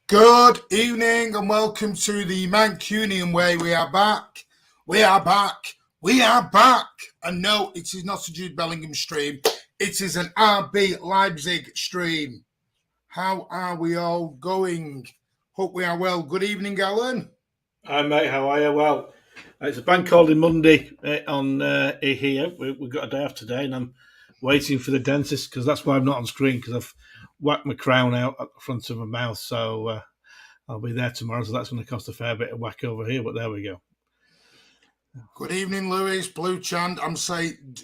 Good evening and welcome to the Mancunian way. We are back. We are back. We are back. And no, it is not a Jude Bellingham stream. It is an RB Leipzig stream. How are we all going? Hope we are well. Good evening, Alan. Hi, mate. How are you? Well, it's a bank holiday Monday on here. We've got a day off today, and I'm waiting for the dentist because that's why I'm not on screen, because I've whacked my crown out at the front of my mouth. So I'll be there tomorrow, so that's going to cost a fair bit of whack over here, but there we go. Good evening, Louis. Blue Chand. I'm saying,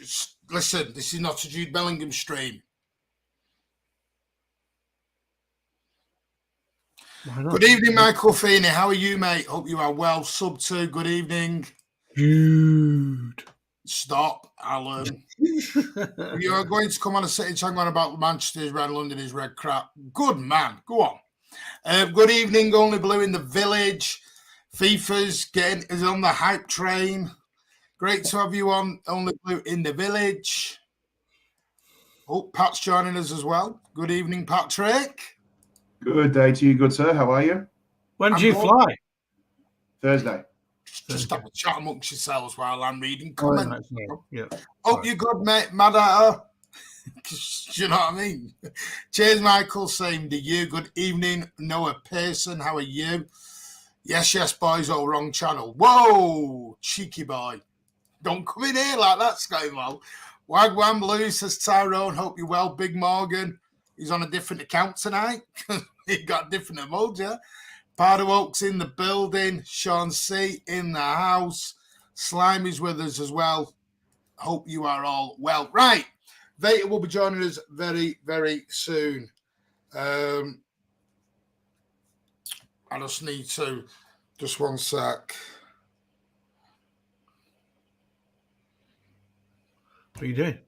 listen, this is not a Jude Bellingham stream. Good evening, Michael Feeney. How are you, mate? Hope you are well. Sub 2, good evening. Jude. Stop, Alan. You are going to come on a sitting chat on about Manchester is red, London is red crap. Good man. Go on. Good evening, Only Blue in the village. FIFA's is on the hype train. Great to have you on Only Blue in the village. Oh, Pat's joining us as well. Good evening, Patrick. Good day to you, good sir. How are you? When do you fly? Thursday. Just have a chat amongst yourselves while I'm reading comments. Yeah. Hope you're good, mate. Mad at her. Do you know what I mean? Cheers, Michael. Same to you. Good evening, Noah Pearson. How are you? Yes, boys. Oh, wrong channel. Whoa, cheeky boy. Don't come in here like that, Skymo. Wagwan Blue says Tyrone. Hope you're well. Big Morgan. He's on a different account tonight. He got different emoji. Pardo Oaks in the building. Sean C in the house. Slimy's with us as well. Hope you are all well. Right. Veta will be joining us very, very soon. I just need to, just one sec. What are you doing?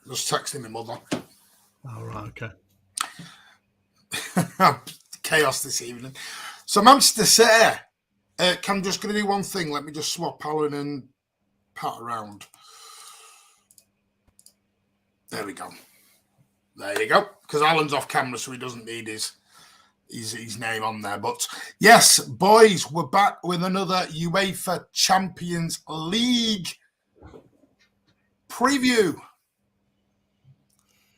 Just texting my mother. Oh, right, okay. Chaos this evening. So Manchester City, I'm just going to do one thing. Let me just swap Alan and Pat around. There we go. There you go. Because Alan's off camera, so he doesn't need his name on there. But yes, boys, we're back with another UEFA Champions League preview.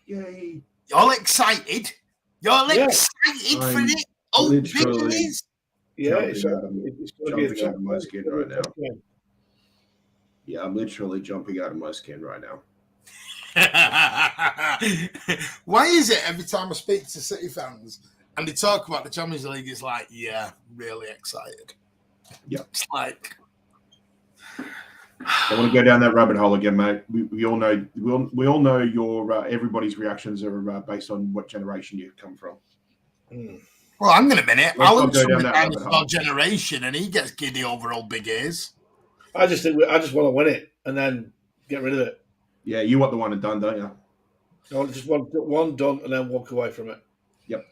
Yay. Y'all excited? Y'all excited for it? Oh, literally it's jumping out of my skin right now. Yeah, I'm literally jumping out of my skin right now. Why is it every time I speak to City fans and they talk about the Champions League, it's like, yeah, really excited. Yeah. It's like, I want to go down that rabbit hole again, mate. We all know your everybody's reactions are based on what generation you come from. Well, hang on a minute. Alan's from the that dinosaur generation, and he gets giddy over old big ears. I just want to win it and then get rid of it. Yeah, you want the one and done, don't you? I just want one done and then walk away from it. Yep.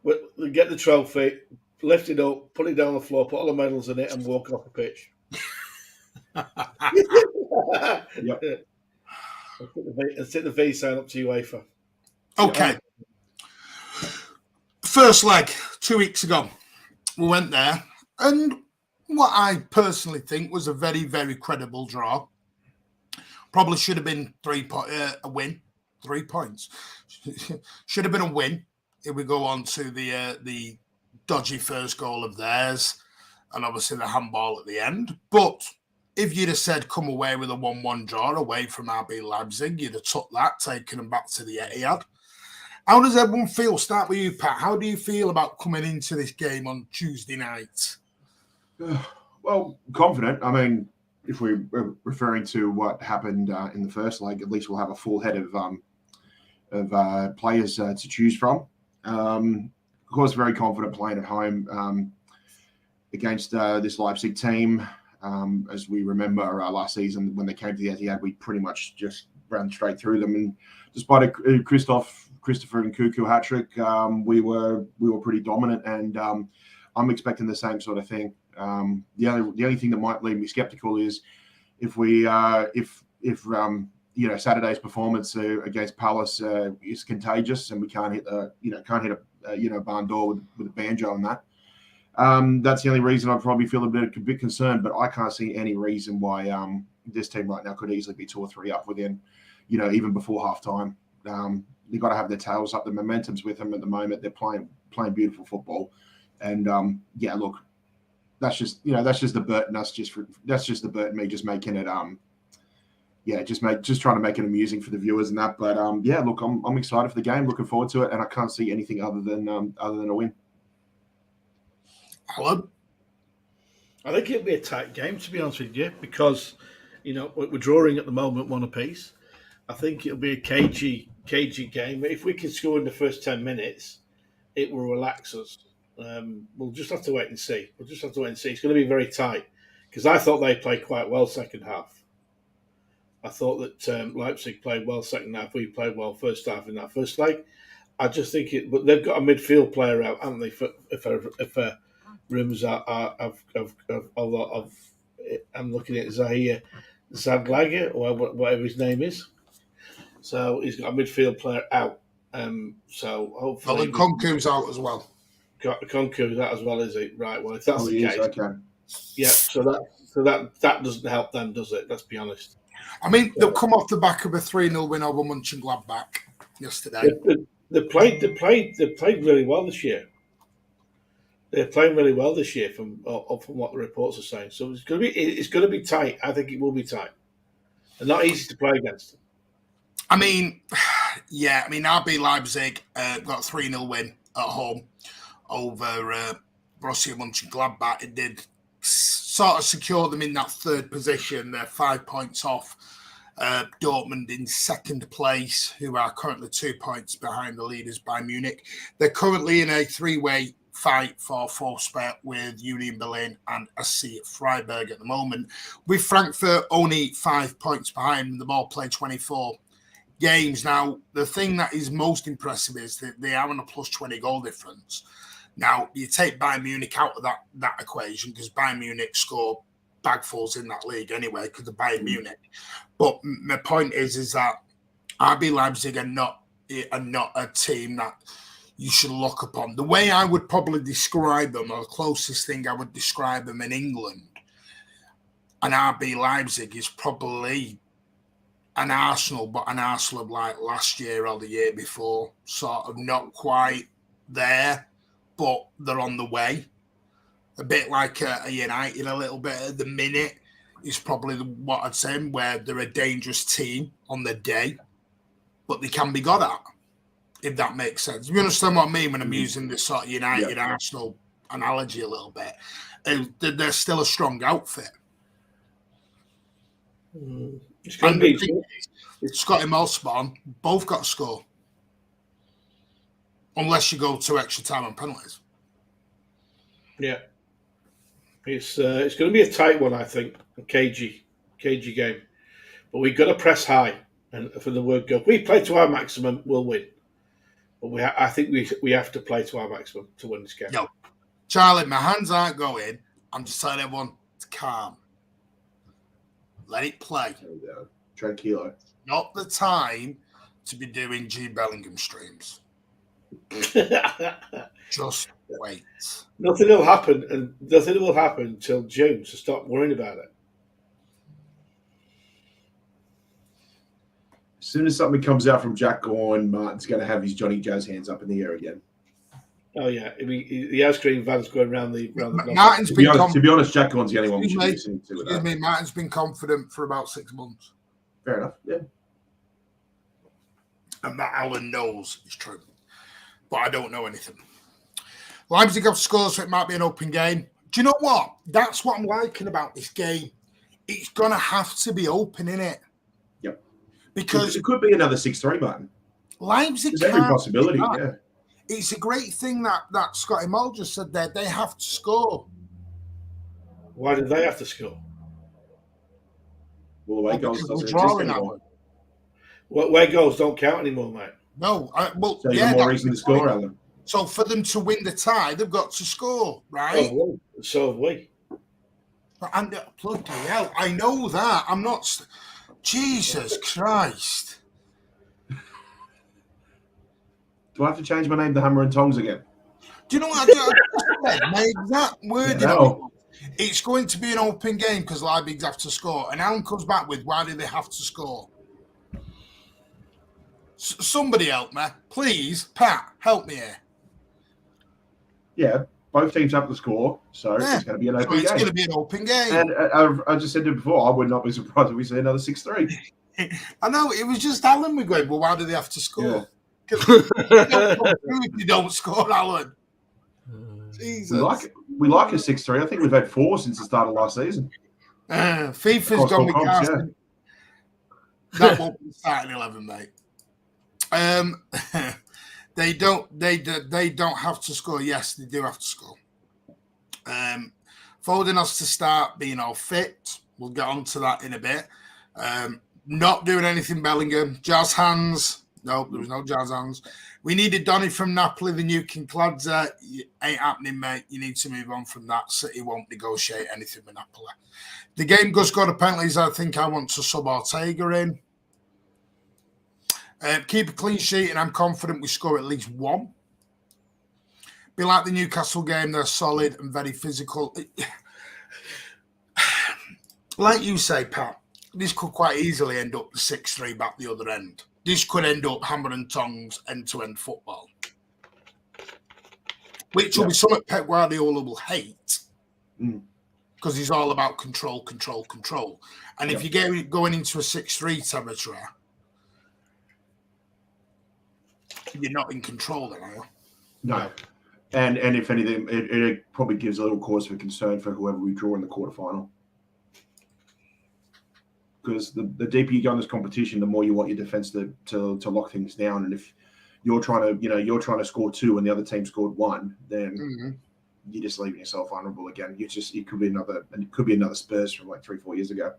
We get the trophy, lift it up, put it down on the floor, put all the medals in it, and walk off the pitch. Yep. Let's take the V sign up to UEFA. Okay. First leg, 2 weeks ago, we went there, and what I personally think was a very, very credible draw. Probably should have been a win. 3 points. Should have been a win. Here we go on to the dodgy first goal of theirs, and obviously the handball at the end. But if you'd have said come away with a 1-1 draw away from RB Leipzig, you'd have took that, taken them back to the ETIHAD. How does everyone feel? Start with you, Pat. How do you feel about coming into this game on Tuesday night? Well, confident. I mean, if we're referring to what happened in the first leg, at least we'll have a full head of players to choose from. Of course, very confident playing at home against this Leipzig team. As we remember last season when they came to the Etihad, we pretty much just ran straight through them. And despite a Christopher and Cuckoo hat trick, we were pretty dominant. And I'm expecting the same sort of thing. The only thing that might leave me skeptical is if we Saturday's performance against Palace is contagious, and we can't hit a barn door with a banjo on that. That's the only reason I probably feel a bit concerned, but I can't see any reason why this team right now could easily be 2 or 3 up within, even before half time. They've got to have their tails up. The momentum's with them at the moment. They're playing beautiful football, and look, that's just the Bert, and that's just the Bert and me just making it just trying to make it amusing for the viewers and that. But look, I'm excited for the game, looking forward to it, and I can't see anything other than a win. Alan? I think it'll be a tight game, to be honest with you, because we're drawing at the moment 1 apiece. I think it'll be a cagey game. If we can score in the first 10 minutes, it will relax us. We'll just have to wait and see. It's going to be very tight, because I thought they played quite well second half. I thought that Leipzig played well second half. We played well first half in that first leg. I just think but they've got a midfield player out, haven't they? If rumours of I'm looking at Zahir Zadlager, or whatever his name is. So he's got a midfield player out. So hopefully, Nkunku's out as well. Nkunku's out as well, is he? Right. Well, if that's the case, okay. Yeah. So that doesn't help them, does it? Let's be honest. I mean, they'll come off the back of a 3-0 win over Mönchengladbach yesterday. They played really well this year. They're playing really well this year from what the reports are saying. So it's going to be tight. I think it will be tight, and not easy to play against. I mean, RB Leipzig got a 3-0 win at home over Borussia Mönchengladbach. It did sort of secure them in that 3rd position. They're 5 points off Dortmund in 2nd place, who are currently 2 points behind the leaders Bayern Munich. They're currently in a 3-way fight for 4th spot with Union Berlin and SC Freiburg at the moment, with Frankfurt only 5 points behind. They've all played 24 games. Now, the thing that is most impressive is that they are on a plus 20 goal difference. Now, you take Bayern Munich out of that equation, because Bayern Munich score bagfuls in that league anyway, because of Bayern Munich. But my point is that RB Leipzig are not a team that you should look upon. The way I would probably describe them, or the closest thing I would describe them in England, an RB Leipzig is probably an Arsenal, but an Arsenal of like last year or the year before, sort of not quite there, but they're on the way. A bit like a United, a little bit at the minute is probably what I'd say, where they're a dangerous team on the day, but they can be got at, if that makes sense. You understand what I mean when I'm using this sort of United Arsenal analogy a little bit? They're still a strong outfit. It's going to be. Scotty Malspawn both got to score, unless you go to extra time and penalties. Yeah, it's going to be a tight one, I think, a cagey game, but we've got to press high, and for the word go, if we play to our maximum, we'll win. But I think we have to play to our maximum to win this game. No, Charlie, my hands aren't going. I'm just telling everyone to calm. Let it play. Tranquilo. Not the time to be doing G Bellingham streams. Just wait. Nothing will happen until June, so stop worrying about it. As soon as something comes out from Jack Gorn, Martin's going to have his Johnny Jazz hands up in the air again. Oh yeah, the ice cream van's going around the Martin's to be honest, Jack Gorn's the only one we should be listening to. Excuse me, Martin's been confident for about 6 months. Fair enough, yeah. And that Alan knows is true. But I don't know anything. Leipzig have scored, so it might be an open game. Do you know what? That's what I'm liking about this game. It's going to have to be open, innit? Yep. Because it could be another 6-3, Martin. Leipzig There's every possibility, yeah. It's a great thing that Scotty Mull just said there. They have to score. Why do they have to score? Well, away goals doesn't exist anymore. Away goals don't count anymore, mate. No. So yeah, more reason to score, Alan. So for them to win the tie, they've got to score, right? So have we. And bloody hell, I know that. I'm not. Jesus Christ. Do I have to change my name to Hammer and Tongs again? Do you know what I said? My exact wording Yeah, of it no. was, it's going to be an open game because Leipzig have to score. And Alan comes back with, why do they have to score? Somebody help me. Please, Pat, help me here. Yeah, both teams have to score, so it's going to be an open game. It's going to be an open game. And I just said it before, I would not be surprised if we see another 6-3. I know, it was just Alan we going, well, why do they have to score? Yeah. Because if you don't score, Alan. Jesus. We like a 6-3. I think we've had 4 since the start of last season. FIFA's gone with casting. Yeah. That won't be starting 11, mate. They don't have to score. Yes, they do have to score. Foden has to start being all fit. We'll get on to that in a bit. Not doing anything Bellingham. Jazz hands. No, there was no jazz hands. We needed Donny from Napoli, the new King Cladza. Ain't happening, mate. You need to move on from that. City won't negotiate anything with Napoli. The game goes got a penalties. I think I want to sub Ortega in. Keep a clean sheet, and I'm confident we score at least 1. Be like the Newcastle game, they're solid and very physical. Like you say, Pat, this could quite easily end up the 6-3 back the other end. This could end up Hammer and Tongs end-to-end football. Which will be something Pep Guardiola will hate. Because he's all about control. And if you get going into a 6-3 territory, you're not in control then, are you? No. And if anything, it probably gives a little cause for concern for whoever we draw in the quarterfinal. Because the deeper you go in this competition, the more you want your defense to lock things down. And if you're trying to score 2 and the other team scored 1, then you're just leaving yourself vulnerable again. It could be another Spurs from like 3-4 years ago.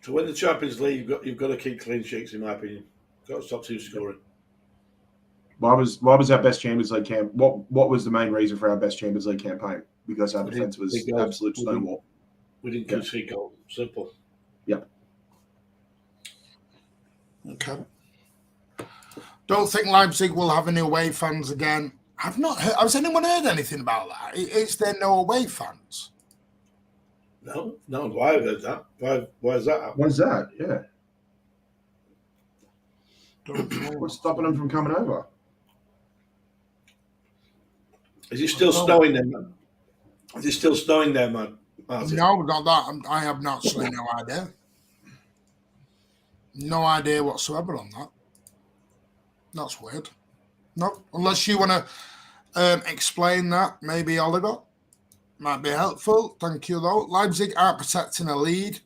To win the Champions League, you've got to keep clean sheets, in my opinion. Got to stop teams scoring. Why was our best Champions League camp? What was the main reason for our best Champions League campaign? Because our defense was absolute stonewall. We didn't concede goals. Simple. Yep. Okay. Don't think Leipzig will have any away fans again. I've not heard. Has anyone heard anything about that? Is there no away fans? No. Why have heard that? Why is that happening? Why's that? Yeah. What's stopping them from coming over? Is it still snowing there, man? Is it still snowing there, man? No, not that. I have absolutely no idea. No idea whatsoever on that. That's weird. No, unless you want to explain that, maybe Oliver might be helpful. Thank you, though. Leipzig aren't protecting a lead.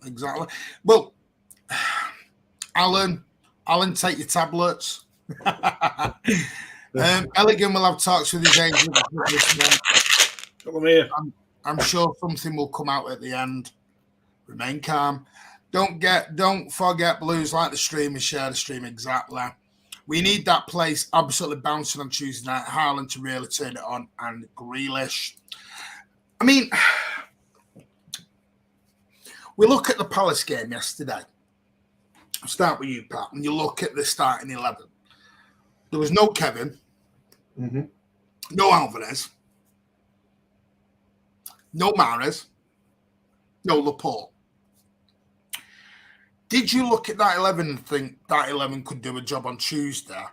Exactly. Well, Alan, take your tablets. Elegant will have talks with his agent this month. Come here. I'm sure something will come out at the end. Remain calm. Don't forget Blues like the stream and share the stream exactly. We need that place absolutely bouncing on Tuesday night. Haaland to really turn it on, and Grealish. I mean, we look at the Palace game yesterday. I'll start with you, Pat. And you look at the starting 11. There was no Kevin, no Alvarez, no Mahrez, no Laporte. Did you look at that 11 and think that 11 could do a job on Tuesday?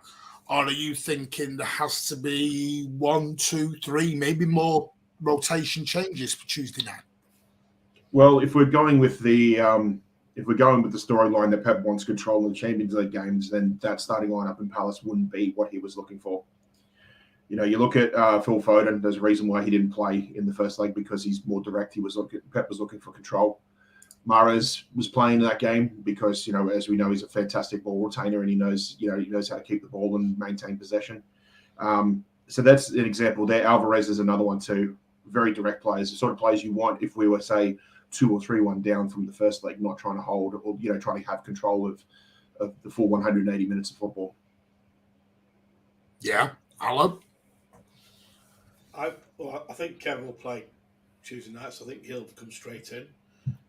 Or are you thinking there has to be 1, 2, 3, maybe more rotation changes for Tuesday night? Well, if we're going with the storyline that Pep wants control of the Champions League games, then that starting lineup in Palace wouldn't be what he was looking for. You know, you look at Phil Foden. There's a reason why he didn't play in the first leg, because he's more direct. Pep was looking for control. Mahrez was playing that game because, you know, as we know, he's a fantastic ball retainer and he knows how to keep the ball and maintain possession. So that's an example there. Alvarez is another one too. Very direct players, the sort of players you want if we were, say, 2 or 3-1 down from the first leg, not trying to hold or, you know, trying to have control of the full 180 minutes of football. Yeah, Alan? I think Kevin will play Tuesday night, so I think he'll come straight in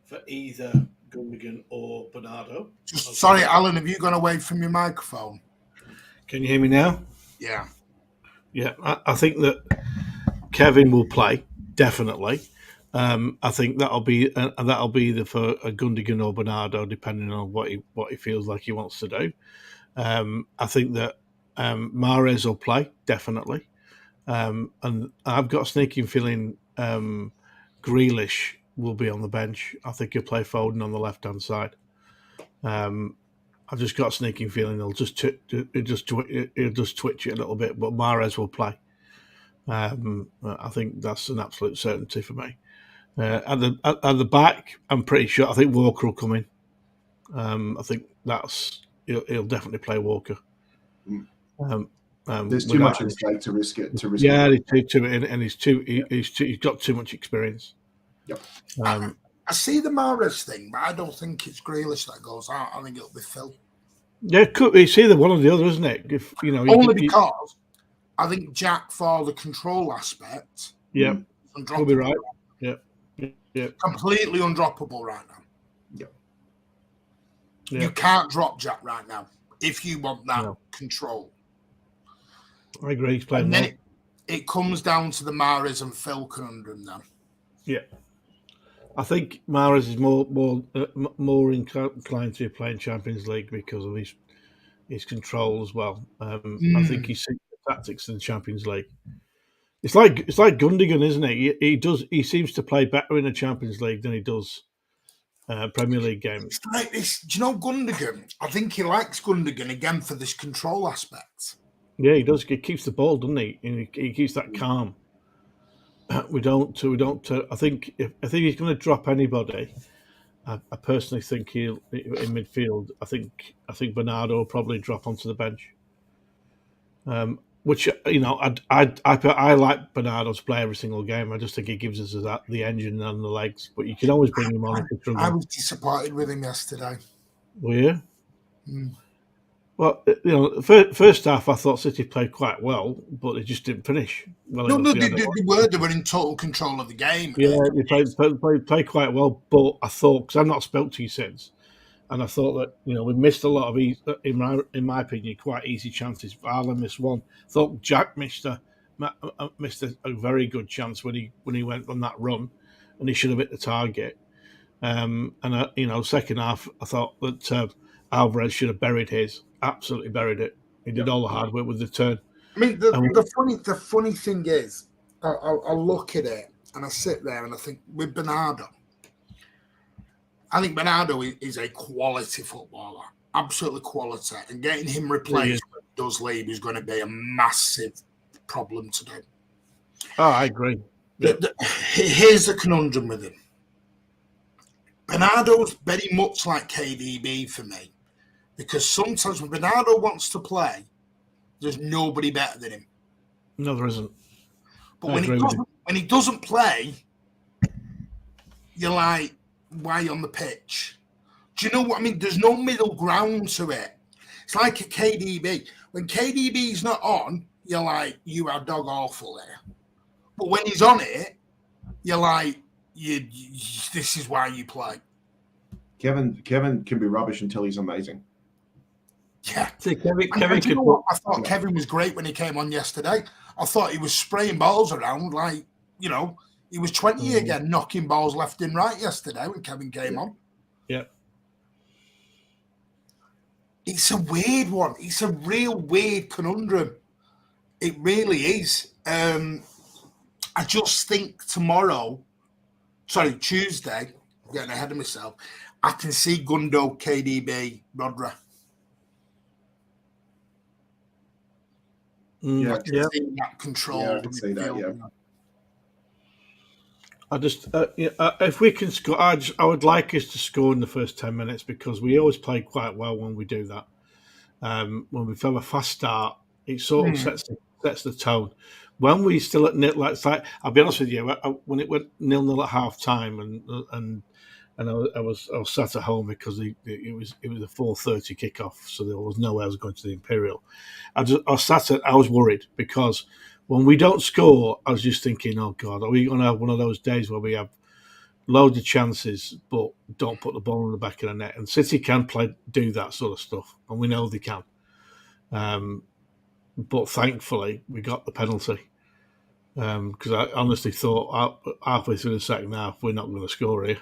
for either Gundogan or Bernardo. Sorry, Alan, have you gone away from your microphone? Can you hear me now? Yeah. Yeah, I think that Kevin will play definitely. I think that'll be either for a Gundogan or Bernardo, depending on what he feels like he wants to do. I think that Mahrez will play definitely, and I've got a sneaking feeling Grealish will be on the bench. I think he'll play Foden on the left hand side. I've just got a sneaking feeling he'll just twitch it a little bit, but Mahrez will play. I think that's an absolute certainty for me. At the back, I'm pretty sure. I think Walker will come in. I think he'll definitely play Walker. There's too much at stake to risk it. Yeah, he's got too much experience. Yep. I see the Mahrez thing, but I don't think it's Grealish that goes out. I think it'll be Phil. Yeah, it's either one or the other, isn't it? If only because I think Jack, for the control aspect, yeah, will be right. Yeah, completely undroppable right now. Yeah. You can't drop Jack right now if you want that control. I agree. He's playing and then it comes down to the Mahrez and Phil conundrum now. Yeah. I think Mahrez is more inclined to play in Champions League because of his control as well. I think he's seen the tactics in the Champions League. It's like Gundogan, isn't it? He seems to play better in the Champions League than he does Premier League games. It's like this. Do you know Gundogan? I think he likes Gundogan again for this control aspect. Yeah, he does. He keeps the ball, doesn't he? And he keeps that calm. We don't. I think if he's going to drop anybody, I personally think he'll in midfield. I think Bernardo will probably drop onto the bench. Which I like Bernardo to play every single game. I just think he gives us the engine and the legs. But you can always bring him on. I was disappointed with him yesterday. Were you? Well, first half I thought City played quite well, but they just didn't finish. Well, they were in total control of the game. Yeah, they played quite well, but I thought, because I've not spoke to you since, and I thought that we missed a lot of, in my opinion, quite easy chances. Varla missed one. I thought Jack missed a very good chance when he went on that run, and he should have hit the target. Second half I thought that Alvarez should have buried his. Absolutely buried it. He did all the hard work with the turn. I mean, the funny thing is, I look at it and I sit there and I think with Bernardo, I think Bernardo is a quality footballer, absolutely quality, and getting him replaced when he does leave is going to be a massive problem to do. Oh, I agree. Here's the conundrum with him. Bernardo's very much like KDB for me. Because sometimes when Bernardo wants to play, there's nobody better than him. No, there isn't. But when he doesn't play, you're like, why on the pitch? Do you know what I mean? There's no middle ground to it. It's like a KDB. When KDB's not on, you're like, you are dog awful there. But when he's on it, you're like, this is why you play. Kevin can be rubbish until he's amazing. Yeah. See, Kevin I thought Kevin was great when he came on yesterday. I thought he was spraying balls around like, he was 20 again, knocking balls left and right yesterday when Kevin came on. Yeah. It's a weird one. It's a real weird conundrum. It really is. I just think Tuesday, I'm getting ahead of myself, I can see Gundo, KDB, Rodra. Yeah, that control. Yeah, I can see that. Yeah. I just, if we can score, I would like us to score in the first 10 minutes because we always play quite well when we do that. When we have a fast start, it sort of sets the tone. When we still at nil, I'll be honest with you, when it went 0-0 at half time, and I was sat at home because it was a 4:30 kickoff, so there was no way I was going to the Imperial. I was worried because when we don't score, I was just thinking, oh God, are we going to have one of those days where we have loads of chances, but don't put the ball in the back of the net. And City can do that sort of stuff, and we know they can. But thankfully, we got the penalty because I honestly thought halfway through the second half we're not going to score here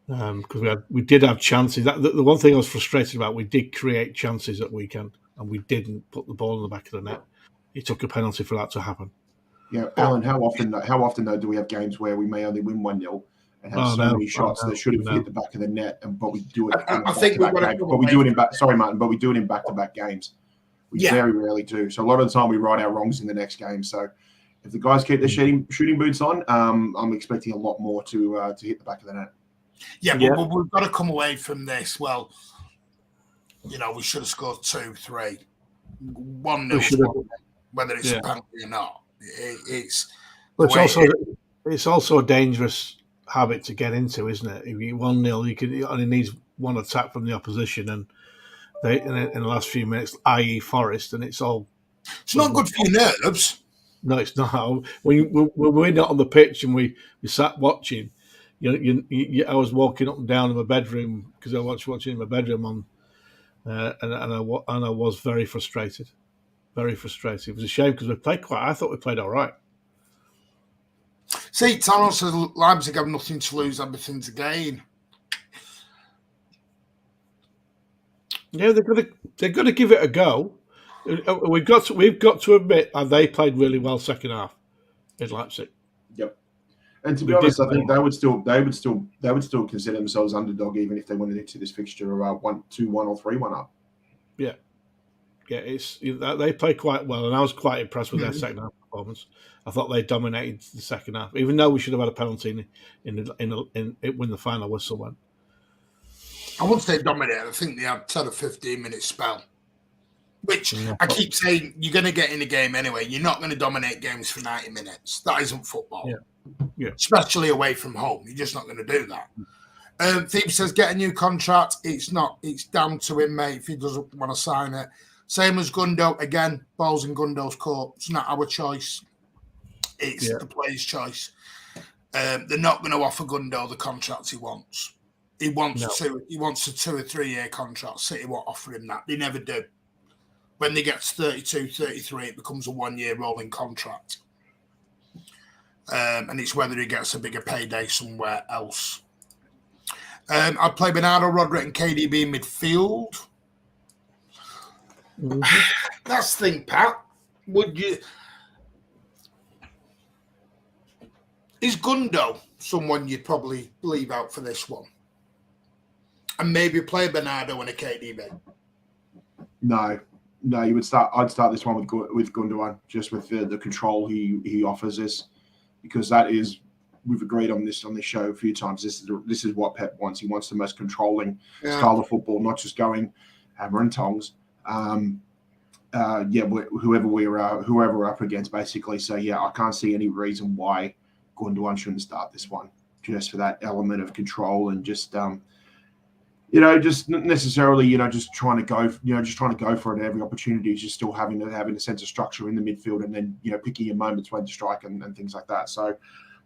because we did have chances. The one thing I was frustrated about, we did create chances at weekend, and we didn't put the ball in the back of the net. It took a penalty for that to happen. Yeah, Alan, how often though do we have games where we may only win 1-0 and have many shots that should have hit the back of the net, but we do it in back-to-back games. But we do it in sorry, Martin, but we do it in back-to-back games. We very rarely do. So a lot of the time we right our wrongs in the next game. So if the guys keep their shooting boots on, I'm expecting a lot more to hit the back of the net. Yeah, but we've got to come away from this. Well, we should have scored 2, 3, 1-0, whether it's a penalty or not. It's also a dangerous habit to get into, isn't it? If you 1-0, you only needs one attack from the opposition, and they in the last few minutes, i.e., Forest, and it's all. It's not good for your nerves. No, it's not. When we're not on the pitch and we sat watching, I was walking up and down in my bedroom because I was watching in my bedroom and I was very frustrated. Very frustrated. It was a shame because I thought we played all right. See, Tano says Leipzig have nothing to lose, everything to gain. Yeah, they're gonna give it a go. We've got to admit they played really well second half in Leipzig. Yep. And to be honest, I think they would still consider themselves underdog even if they went into this fixture 2-1 or 3-1 up. Yeah. Yeah, they played quite well, and I was quite impressed with their second half performance. I thought they dominated the second half, even though we should have had a penalty in when the final whistle went. I wouldn't say dominated. I think they had 10 or 15 minute spell, which I keep saying you're going to get in the game anyway. You're not going to dominate games for 90 minutes. That isn't football, especially away from home. You're just not going to do that. Thief says get a new contract. It's not. It's down to him, mate. If he doesn't want to sign it. Same as Gundo. Again, balls in Gundo's court. It's not our choice. It's the player's choice. They're not going to offer Gundo the contract he wants. He wants a 2 or 3 year contract. City won't offer him that. They never do. When they get to 32, 33, it becomes a 1 year rolling contract. And it's whether he gets a bigger payday somewhere else. I'd play Bernardo, Roderick, and KDB in midfield. That's the thing, Pat. Would you? Is Gundo someone you'd probably leave out for this one, and maybe play Bernardo and a KDB? No, you would start. I'd start this one with Gundogan, just with the control he offers us, because that is. We've agreed on this show a few times. This is what Pep wants. He wants the most controlling style of football, not just going hammer and tongs. Whoever we're up against, basically. So I can't see any reason why Gundogan shouldn't start this one, just for that element of control and just just not necessarily just trying to go for it at every opportunity. Just still having a sense of structure in the midfield, and then picking your moments when to strike and things like that. So,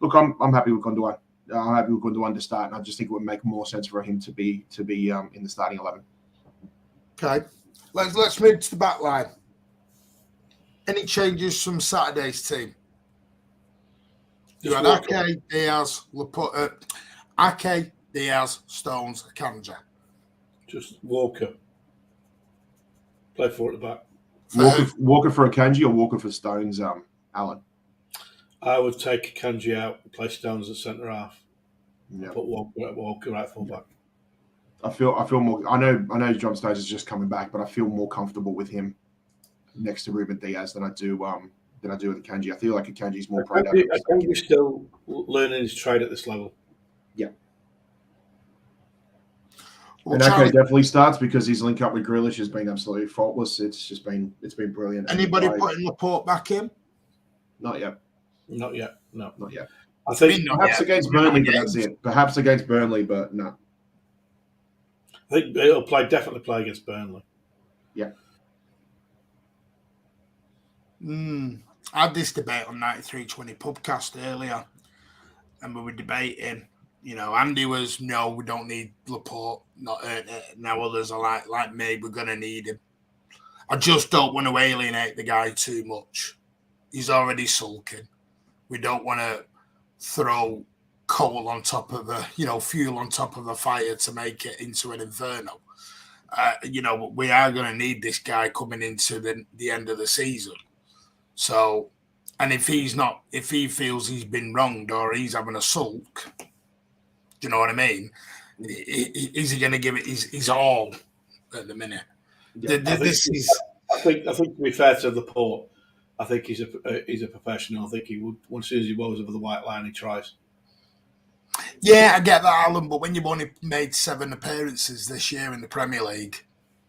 look, I'm happy with Gundogan. I'm happy with Gundogan to start, and I just think it would make more sense for him to be in the starting 11. Okay. Let's move to the back line. Any changes from Saturday's team? You had Ake, Diaz, Ake, Diaz, Stones, Kanja. Just Walker. Play for at the back. Walker for Akanji or Walker for Stones, Alan? I would take Akanji out and play Stones at centre half. Yeah. Put Walker right full back. I feel more. I know John Stones is just coming back, but I feel more comfortable with him next to Ruben Diaz than I do with Akanji. I feel like Akanji's more productive. Akanji's still learning his trade at this level. Yeah. And Ake definitely starts because his link up with Grealish has been absolutely faultless. It's been brilliant. Anybody putting Laporte back in? Not yet. Not yet. No. Not yet. I think perhaps against Burnley, but that's it. Perhaps against Burnley, but no. I think he'll definitely play against Burnley. Yeah. I had this debate on 9320 Pubcast earlier, and we were debating Andy was, no, we don't need Laporte. Not now others are like me, we're going to need him. I just don't want to alienate the guy too much. He's already sulking. We don't want to throw coal on top of fuel on top of a fire to make it into an inferno. We are going to need this guy coming into the end of the season. So, and if he feels he's been wronged or he's having a sulk, do you know what I mean? Is he going to give it his all at the minute? Yeah, I think to be fair to Laporte, I think he's a professional. I think he would, as soon as he rolls over the white line, he tries. Yeah, I get that, Alan, but when you've only made 7 appearances this year in the Premier League.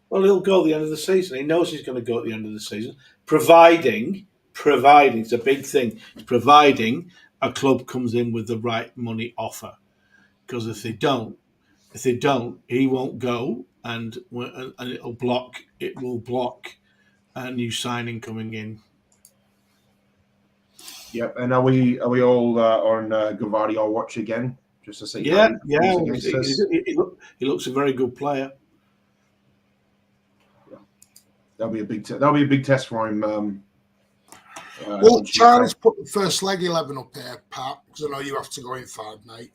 Well, he'll go at the end of the season. He knows he's going to go at the end of the season, providing, it's a big thing, providing a club comes in with the right money offer. Because if they don't, he won't go, and it will block a new signing coming in. Yep, and are we all on Gvardiol watch again? Just to see. Yeah. He looks a very good player. Yeah. That'll be a big test for him. Well, Charlie's put the first leg 11 up here, Pat, because I know you have to go in 5, mate.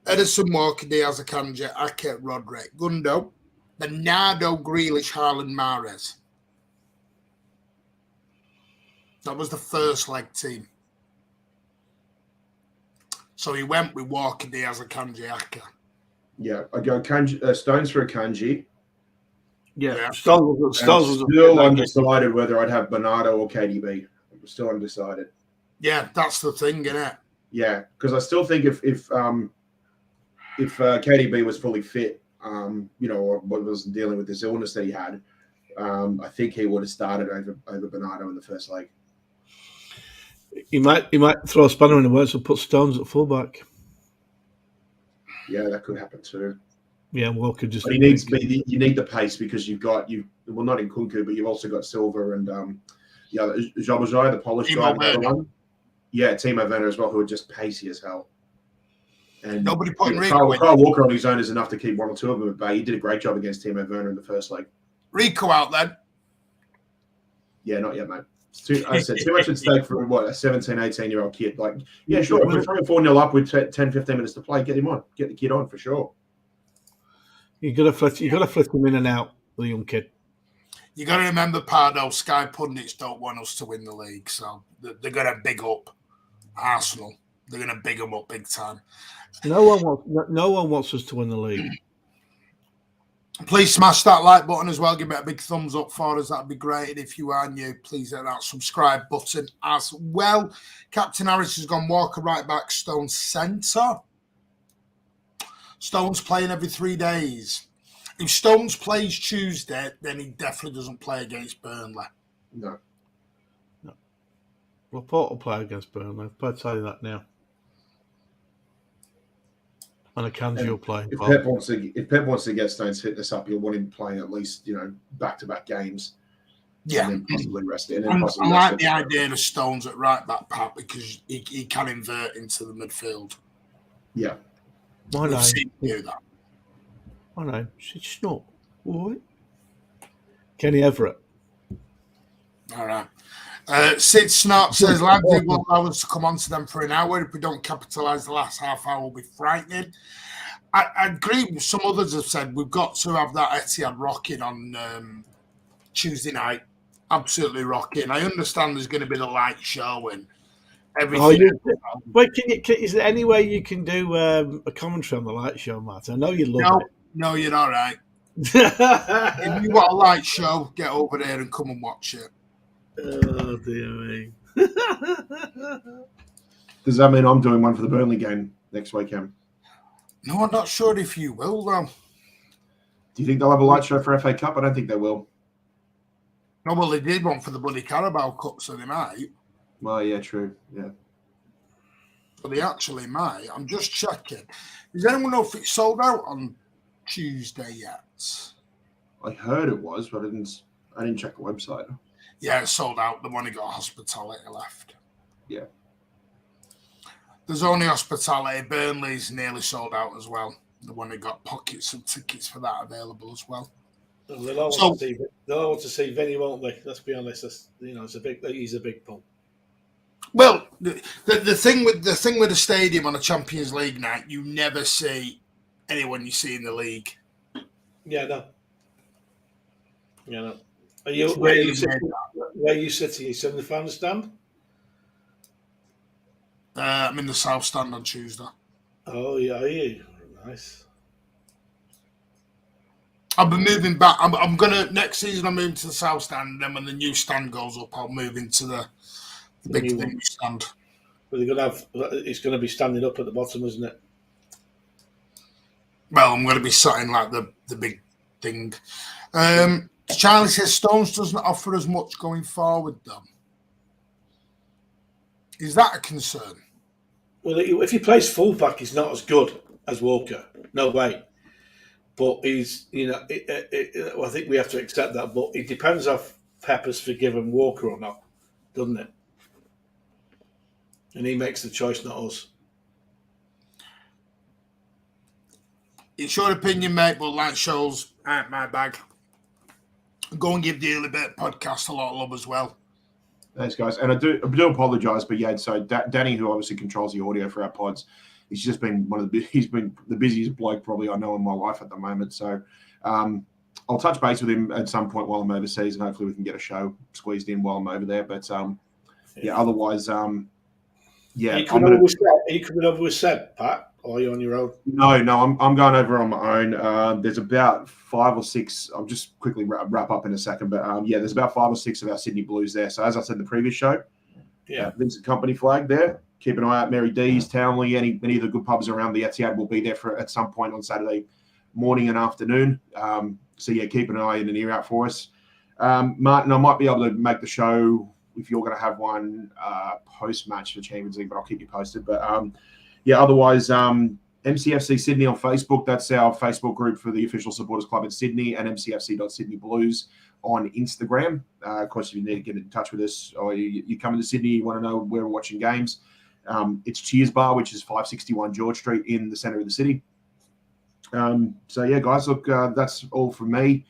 Edison, Walker, Diaz, Akanji, Ake, Roderick, Gundo, Bernardo, Grealish, Haaland, Mahrez. That was the first leg team. So he went with Walker, Diaz, Akanji, Ake. Yeah, I go Stones for Akanji. Yeah. Stones still undecided whether I'd have Bernardo or KDB. I'm still undecided. Yeah, that's the thing, isn't it? Yeah, because I still think if KDB was fully fit, or wasn't dealing with this illness that he had, I think he would have started over Bernardo in the first leg. He might throw a spanner in the works and put Stones at fullback. Yeah, that could happen too. Yeah, Walker just. But you need the pace because not in Kunku, but you've also got Silva and Jabajai, the Polish guy, the other one. Yeah, Timo Werner as well, who are just pacey as hell. And nobody putting Rico in. Kyle Walker on his own is enough to keep 1 or 2 of them at bay. He did a great job against Timo Werner in the first leg. Rico out then? Yeah, not yet, mate. I said too much at stake for a 17, 18-year-old kid. Like, yeah, sure. We're 3 or 4-0 up with 10, 15 minutes to play. Get him on. Get the kid on for sure. You got to flit him in and out, the young kid. You got to remember, Pardo, Sky pundits don't want us to win the league, so they're going to big up Arsenal. They're going to big them up big time. No one wants us to win the league. Please smash that like button as well. Give it a big thumbs up for us. That'd be great. And if you are new, please hit that subscribe button as well. Captain Harris has gone Walker right back, Stones centre. Stones playing every 3 days. If Stones plays Tuesday, then he definitely doesn't play against Burnley. No. Laporte will play against Burnley. I'll tell you that now. And Akanji will play. If Pep wants to get Stones fitness up, you'll want him playing at least back-to-back games. Yeah, and then possibly rest it. I like the idea of Stones at right back, Pat, because he can invert into the midfield. Yeah, why not? Do that. I know. It's not. What? Kenny Everett. All right. Sid Snot says, Landry will allow us to come on to them for an hour. If we don't capitalise the last half hour, we'll be frightening. I agree with some others have said we've got to have that Etihad rocking on Tuesday night. Absolutely rocking. I understand there's going to be the light show and everything. Wait, is there any way you can do a commentary on the light show, Matt? I know you love it. No, you're all right. If you want a light show, get over there and come and watch it. Oh, dear me. Does that mean I'm doing one for the Burnley game next weekend? No, I'm not sure if you will, though. Do you think they'll have a light show for FA Cup? I don't think they will. No, well, they did one for the bloody Carabao Cup, so they might. Well, yeah, true. Yeah. But they actually might. I'm just checking. Does anyone know if it's sold out on Tuesday yet? I heard it was, but I didn't check the website. Yeah, it's sold out. The one who got hospitality left. Yeah. There's only hospitality. Burnley's nearly sold out as well. The one who got pockets of tickets for that available as well. Well, they'll all want to see Vinny, won't they? Let's be honest. He's a big pull. Well, the thing with the stadium on a Champions League night, you never see anyone you see in the league. Yeah, no. Where are you sitting? You sit in the fan stand? I'm in the South Stand on Tuesday. Oh, yeah, are you? Nice. I'll be moving back. I'm gonna next season. I'm moving to the South Stand, and then when the new stand goes up, I'll move into the big new stand. But it's going to be standing up at the bottom, isn't it? Well, I'm going to be sat in like the big thing. Charlie says Stones doesn't offer as much going forward, though. Is that a concern? Well, if he plays fullback, he's not as good as Walker. No way. But he's, I think we have to accept that. But it depends if Pep has forgiven Walker or not, doesn't it? And he makes the choice, not us. It's your opinion, mate, but like shows ain't my bag. Go and give the Early Bit podcast a lot of love as well. Thanks, guys. And I do apologise, but yeah, so Danny, who obviously controls the audio for our pods, he's been the busiest bloke probably I know in my life at the moment. So I'll touch base with him at some point while I'm overseas, and hopefully we can get a show squeezed in while I'm over there. But otherwise, yeah. Are you coming over with Seb, Pat? Or are you on your own? No, I'm going over on my own. There's about 5 or 6. I'll just quickly wrap up in a second, but there's about 5 or 6 of our Sydney Blues there. So as I said in the previous show, Vincent Company flag there. Keep an eye out. Mary D's, Townley, any of the good pubs around the Etihad will be there at some point on Saturday morning and afternoon. So yeah, keep an eye and an ear out for us. Martin, I might be able to make the show if you're going to have one post-match for Champions League, but I'll keep you posted. But otherwise, MCFC Sydney on Facebook. That's our Facebook group for the official supporters club in Sydney, and mcfc.sydneyblues on Instagram. Of course, if you need to get in touch with us or you come into Sydney, you want to know where we're watching games, it's Cheers Bar, which is 561 George Street in the centre of the city. So yeah, guys, look, that's all from me.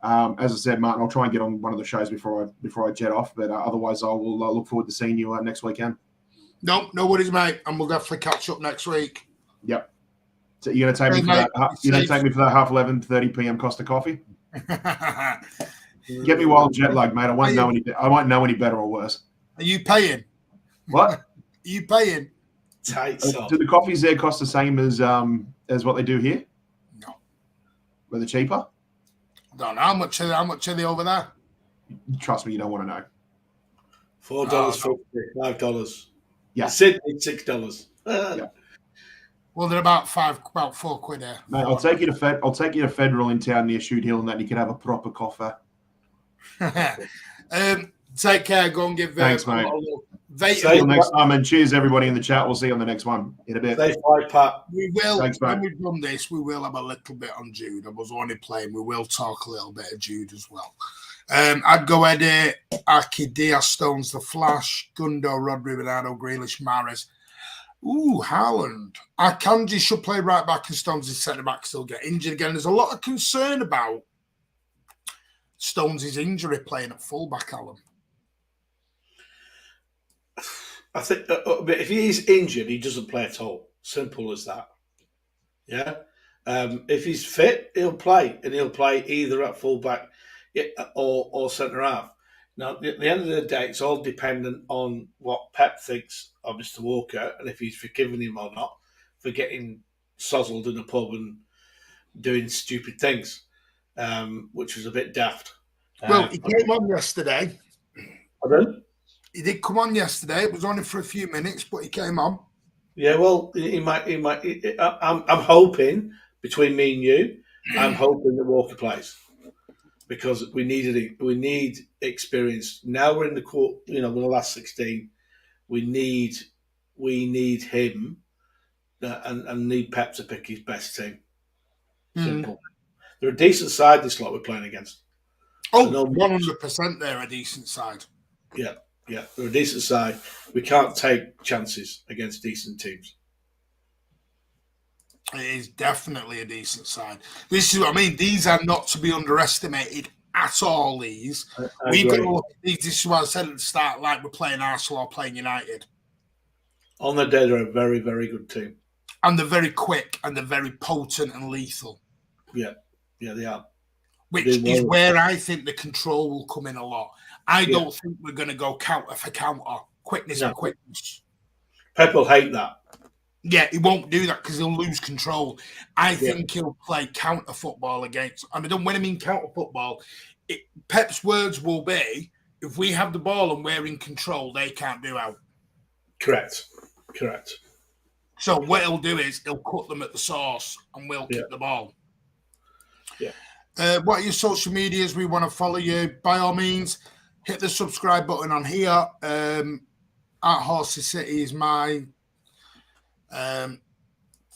As I said, Martin, I'll try and get on one of the shows before I jet off, but otherwise, I will look forward to seeing you next weekend. No worries, mate, and we'll definitely catch up next week. Yep. So you're going to take me for that? You're going to take me for that 11:30 p.m. Costa coffee? Get me while I'm jet lagged, mate. I won't know any better or worse. Are you paying? What? Are you paying? Tight. Do the coffees there cost the same as what they do here? No. Were they cheaper? I don't know how much are they over there. Trust me, you don't want to know. $4.50, $5. Yeah. Sydney, $6. Yeah. Well, they're about £4 here. Mate, I'll take you to Federal in town near Shoot Hill, and then you can have a proper coffee. Take care. Go and give. Thanks, mate. See you next time, and cheers everybody in the chat. We'll see you on the next one in a bit. Stay fly, Pat. We will. Thanks, when we've done this, we will have a little bit on Jude. I was only playing. We will talk a little bit of Jude as well. I'd go Eddie, Aki, Diaz, Stones, The Flash, Gundo, Rodri, Bernardo, Grealish, Mahrez. Ooh, Haaland. Akanji should play right back, and Stones is centre back, still get injured again. There's a lot of concern about Stones' injury playing at fullback, Alan. I think if he's injured, he doesn't play at all. Simple as that. Yeah. If he's fit, he'll play, and he'll play either at fullback or centre half. Now, at the end of the day, it's all dependent on what Pep thinks of Mr. Walker and if he's forgiven him or not for getting sozzled in a pub and doing stupid things, which was a bit daft. Well, he came on yesterday. Pardon? He did come on yesterday. It was only for a few minutes, but he came on. Yeah, well, he might. I'm hoping, between me and you, I'm hoping that Walker plays. Because we need experience. Now we're in the court, the last 16. We need him and need Pep to pick his best team. Simple. They're a decent side, this lot we're playing against. Oh, 100% they're a decent side. Yeah. Yeah, they're a decent side. We can't take chances against decent teams. It is definitely a decent side. This is what I mean. These are not to be underestimated at all. These we've got to look at these. This is what I said at the start. Like we're playing Arsenal or playing United. On the day, they're a very, very good team, and they're very quick and they're very potent and lethal. Yeah, they are. Which is where I think the control will come in a lot. I don't think we're going to go counter for counter, quickness for quickness. Pep will hate that. Yeah, he won't do that because he'll lose control. I think he'll play counter football against. And when I mean counter football, Pep's words will be, if we have the ball and we're in control, they can't do out. Correct. So what he'll do is he'll cut them at the source and we'll keep the ball. Yeah. What are your social medias? We want to follow you. By all means, hit the subscribe button on here. At Horsey City is my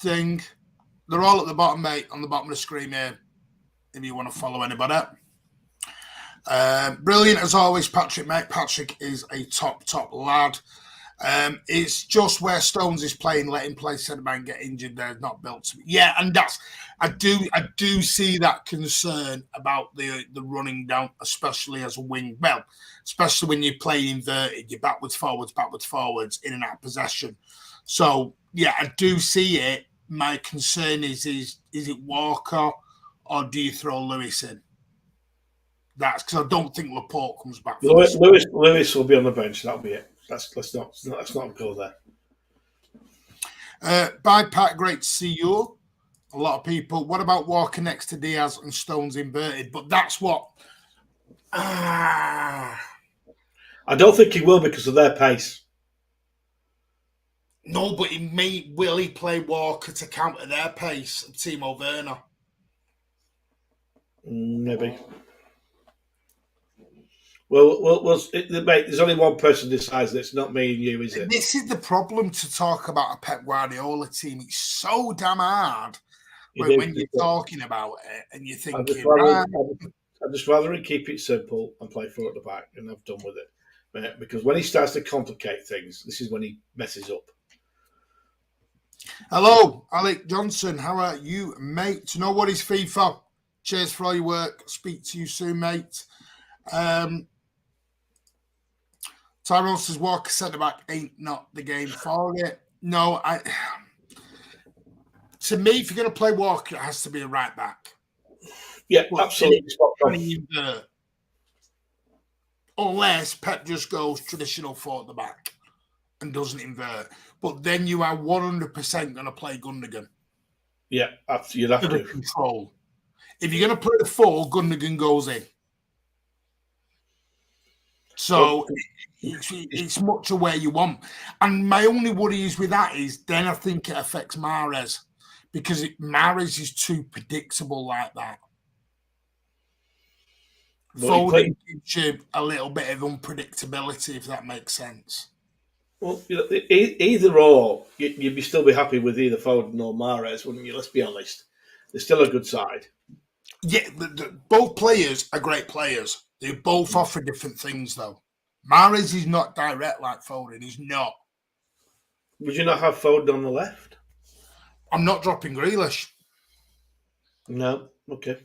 thing. They're all at the bottom, mate, on the bottom of the screen here, if you want to follow anybody. Brilliant as always, Patrick, mate. Patrick is a top lad. It's just where Stones is playing, let him play centre back and get injured. They're not built to be. Yeah, and I do see that concern about the running down, especially as a wing. Well, especially when you're playing inverted, you're backwards, forwards, in and out of possession. So yeah, I do see it. My concern is it Walker or do you throw Lewis in? That's because I don't think Laporte comes back. Lewis will be on the bench. That'll be it. Let's not go there. Bye, Pat. Great to see you. A lot of people. What about Walker next to Diaz and Stones inverted? But that's what. I don't think he will because of their pace. No, but will he play Walker to counter their pace of Timo Werner? Maybe. Well, mate, there's only one person decides that. It's not me and you, is it? This is the problem to talk about a Pep Guardiola team. It's so damn hard when you're talking about it and you're thinking, I'd just rather keep it simple and play 4 at the back, and I've done with it. Because when he starts to complicate things, this is when he messes up. Hello, Alec Johnson. How are you, mate? To know what is FIFA? Cheers for all your work. Speak to you soon, mate. Tyrone says Walker centre back ain't not the game for it. No, to me, if you're going to play Walker, it has to be a right back. Yeah, absolutely. Unless Pep just goes traditional 4 at the back and doesn't invert. But then you are 100% going to play Gundogan. Yeah, you'd have to. Control. If you're going to play the 4, Gundogan goes in. So it's much of where you want. And my only worry is with that is then I think it affects Mahrez because Mahrez is too predictable like that. Foden gives you a little bit of unpredictability, if that makes sense. Well, either or, you'd still be happy with either Foden or Mahrez, wouldn't you? Let's be honest. They're still a good side. Yeah, both players are great players. They both offer different things, though. Mahrez is not direct like Foden. He's not. Would you not have Foden on the left? I'm not dropping Grealish. No. Okay.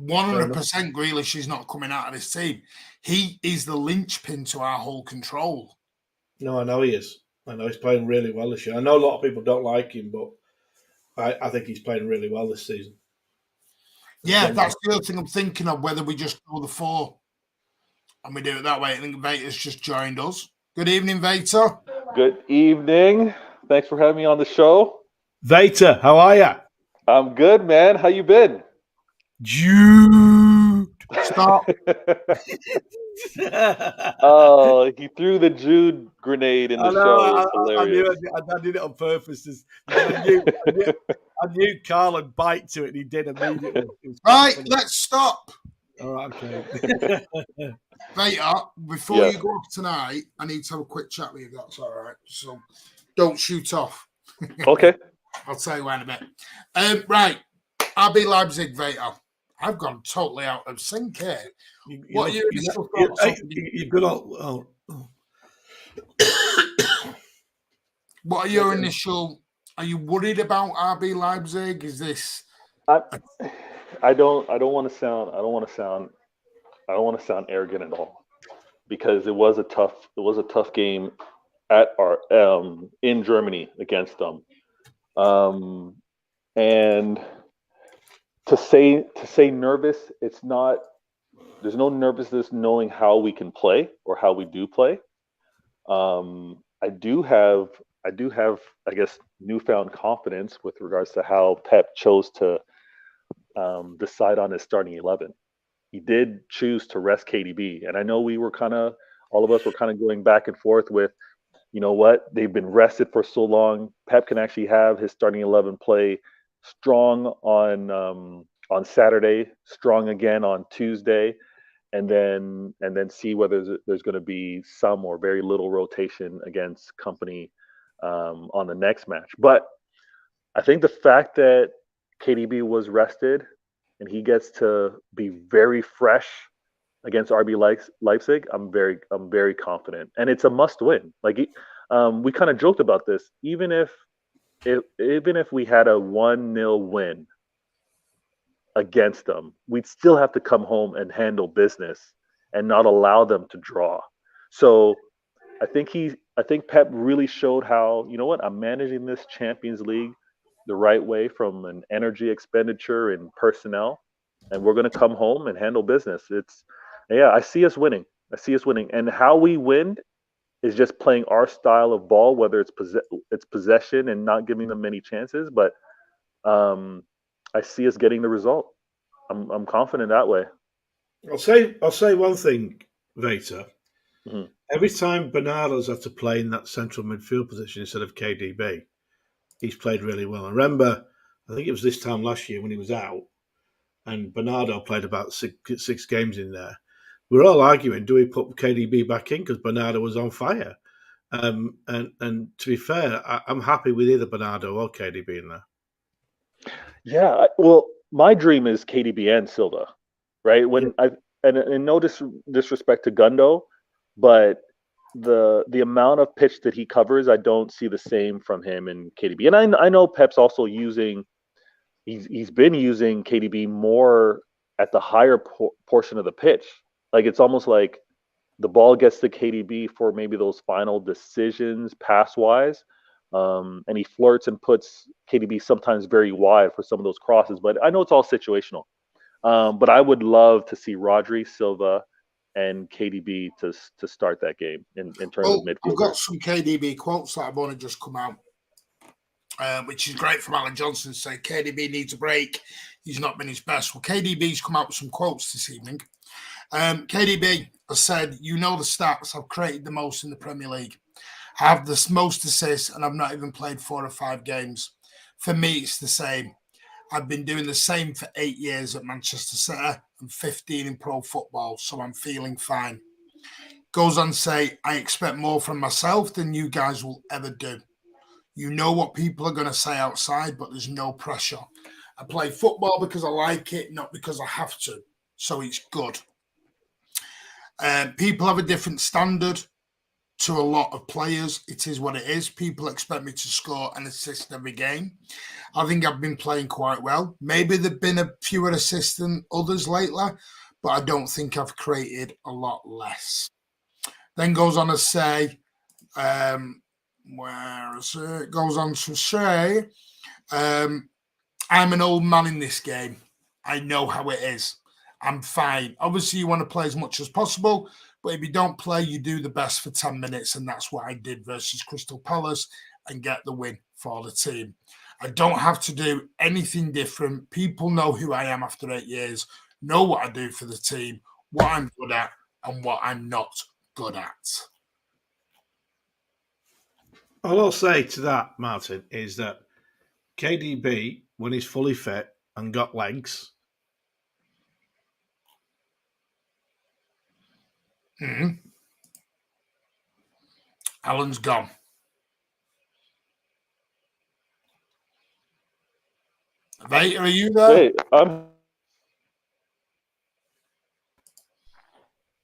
100% Grealish is not coming out of this team. He is the linchpin to our whole control. No, I know he is. I know he's playing really well this year. I know a lot of people don't like him, but I think he's playing really well this season. Yeah, that's the other thing I'm thinking of, whether we just go the 4 and we do it that way. I think Vater's just joined us. Good evening, Vater. Good evening. Thanks for having me on the show. Vater, how are you? I'm good, man. How you been? Jude. Stop. Oh, he threw the Jude grenade in the show. I did it on purpose. I knew Carl would bite to it, and he did immediately. Right, let's stop. All right, okay. Vater, before you go off tonight, I need to have a quick chat with you. That's all right. So don't shoot off. Okay. I'll tell you why in a bit. Right, RB Leipzig, Vater. I've gone totally out of sync here. What are your initial thoughts? You're good. What are your initial? Are you worried about RB Leipzig? Is this? I don't want to sound arrogant at all, because it was a tough game at our in Germany against them, and to say nervous, it's not. There's no nervousness knowing how we can play or how we do play. I do have, I guess, newfound confidence with regards to how Pep chose to decide on his starting 11. He did choose to rest KDB, and I know all of us were kind of going back and forth with, you know what, they've been rested for so long. Pep can actually have his starting 11 play strong on Saturday, strong again on Tuesday, and then see whether there's going to be some or very little rotation against Company on the next match. But I think the fact that KDB was rested and he gets to be very fresh against RB Leipzig, I'm very confident, and it's a must win. Like we kind of joked about this. Even if we had a 1-0 win against them, we'd still have to come home and handle business and not allow them to draw. So I think Pep really showed how, you know what, I'm managing this Champions League the right way from an energy expenditure and personnel, and we're going to come home and handle business. I see us winning. And how we win is just playing our style of ball, whether it's possession and not giving them many chances. But I see us getting the result. I'm confident that way. I'll say one thing, Veta. Mm-hmm. Every time Bernardo's had to play in that central midfield position instead of KDB, he's played really well. I remember, I think it was this time last year when he was out, and Bernardo played about six games in there. We were all arguing, do we put KDB back in because Bernardo was on fire? And to be fair, I'm happy with either Bernardo or KDB in there. Yeah, well, my dream is KDB and Silva, right? And no disrespect to Gundo, but the amount of pitch that he covers, I don't see the same from him and KDB. And I know Pep's also he's been using KDB more at the higher portion of the pitch. Like it's almost like the ball gets to KDB for maybe those final decisions pass-wise. And he flirts and puts KDB sometimes very wide for some of those crosses. But I know it's all situational. But I would love to see Rodri, Silva, and KDB to start that game in terms of midfield. I've got some KDB quotes that have only just come out, which is great from Alan Johnson to say KDB needs a break. He's not been his best. Well, KDB's come out with some quotes this evening. KDB has said, you know the stats, I've created the most in the Premier League. I have the most assists and I've not even played 4 or 5 games. For me, it's the same. I've been doing the same for 8 years at Manchester City and 15 in pro football, so I'm feeling fine. Goes on to say, I expect more from myself than you guys will ever do. You know what people are going to say outside, but there's no pressure. I play football because I like it, not because I have to. So it's good. People have a different standard to a lot of players. It is what it is. People expect me to score and assist every game. I think I've been playing quite well. Maybe there've been a fewer assists than others lately, but I don't think I've created a lot less. Then goes on to say, where is it? Goes on to say, I'm an old man in this game. I know how it is. I'm fine. Obviously, you want to play as much as possible, but if you don't play, you do the best for 10 minutes, and that's what I did versus Crystal Palace and get the win for the team. I don't have to do anything different. People know who I am after 8 years, know what I do for the team, what I'm good at, and what I'm not good at. All I'll say to that, Martin, is that KDB, when he's fully fit and got legs, Alan's gone. Mate, are you there? Hey,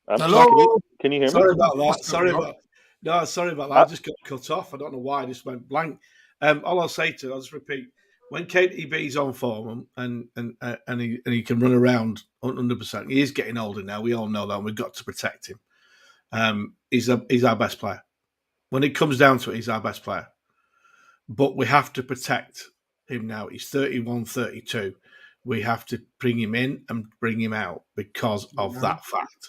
Hello. Can you hear me? Sorry about that. No, sorry about that. I just got cut off. I don't know why. I just went blank. All I'll say to, I'll just repeat: when KDB's on form and he can run around 100%, he is getting older now. We all know that, and we've got to protect him. He's our best player. When it comes down to it, he's our best player. But we have to protect him now. He's 31, 32. We have to bring him in and bring him out because of that fact.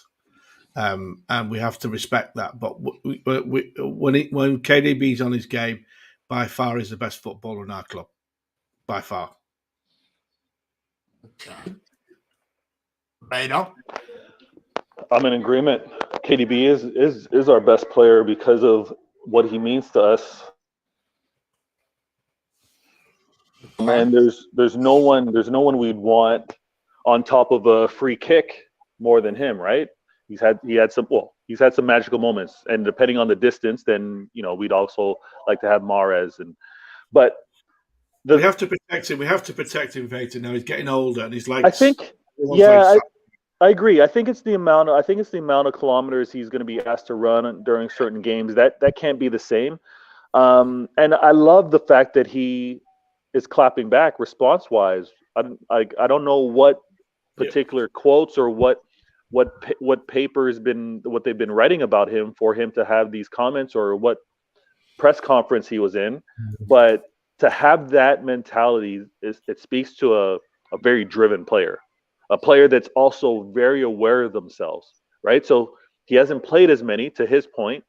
And we have to respect that. But when KDB's on his game, by far is the best footballer in our club. By far. Okay. Radar. I'm in agreement. KDB is our best player because of what he means to us. And there's no one we'd want on top of a free kick more than him, right? He had some magical moments, and depending on the distance, then we'd also like to have Mahrez but we have to protect him. We have to protect him, Vader. Now he's getting older, and he's like. I think, I agree. I think it's the amount of kilometers he's going to be asked to run during certain games. That can't be the same. And I love the fact that he is clapping back response-wise. I don't know what particular quotes or what paper what they've been writing about him for him to have these comments, or what press conference he was in, but to have that mentality it speaks to a very driven player, a player that's also very aware of themselves, right? So he hasn't played as many, to his point.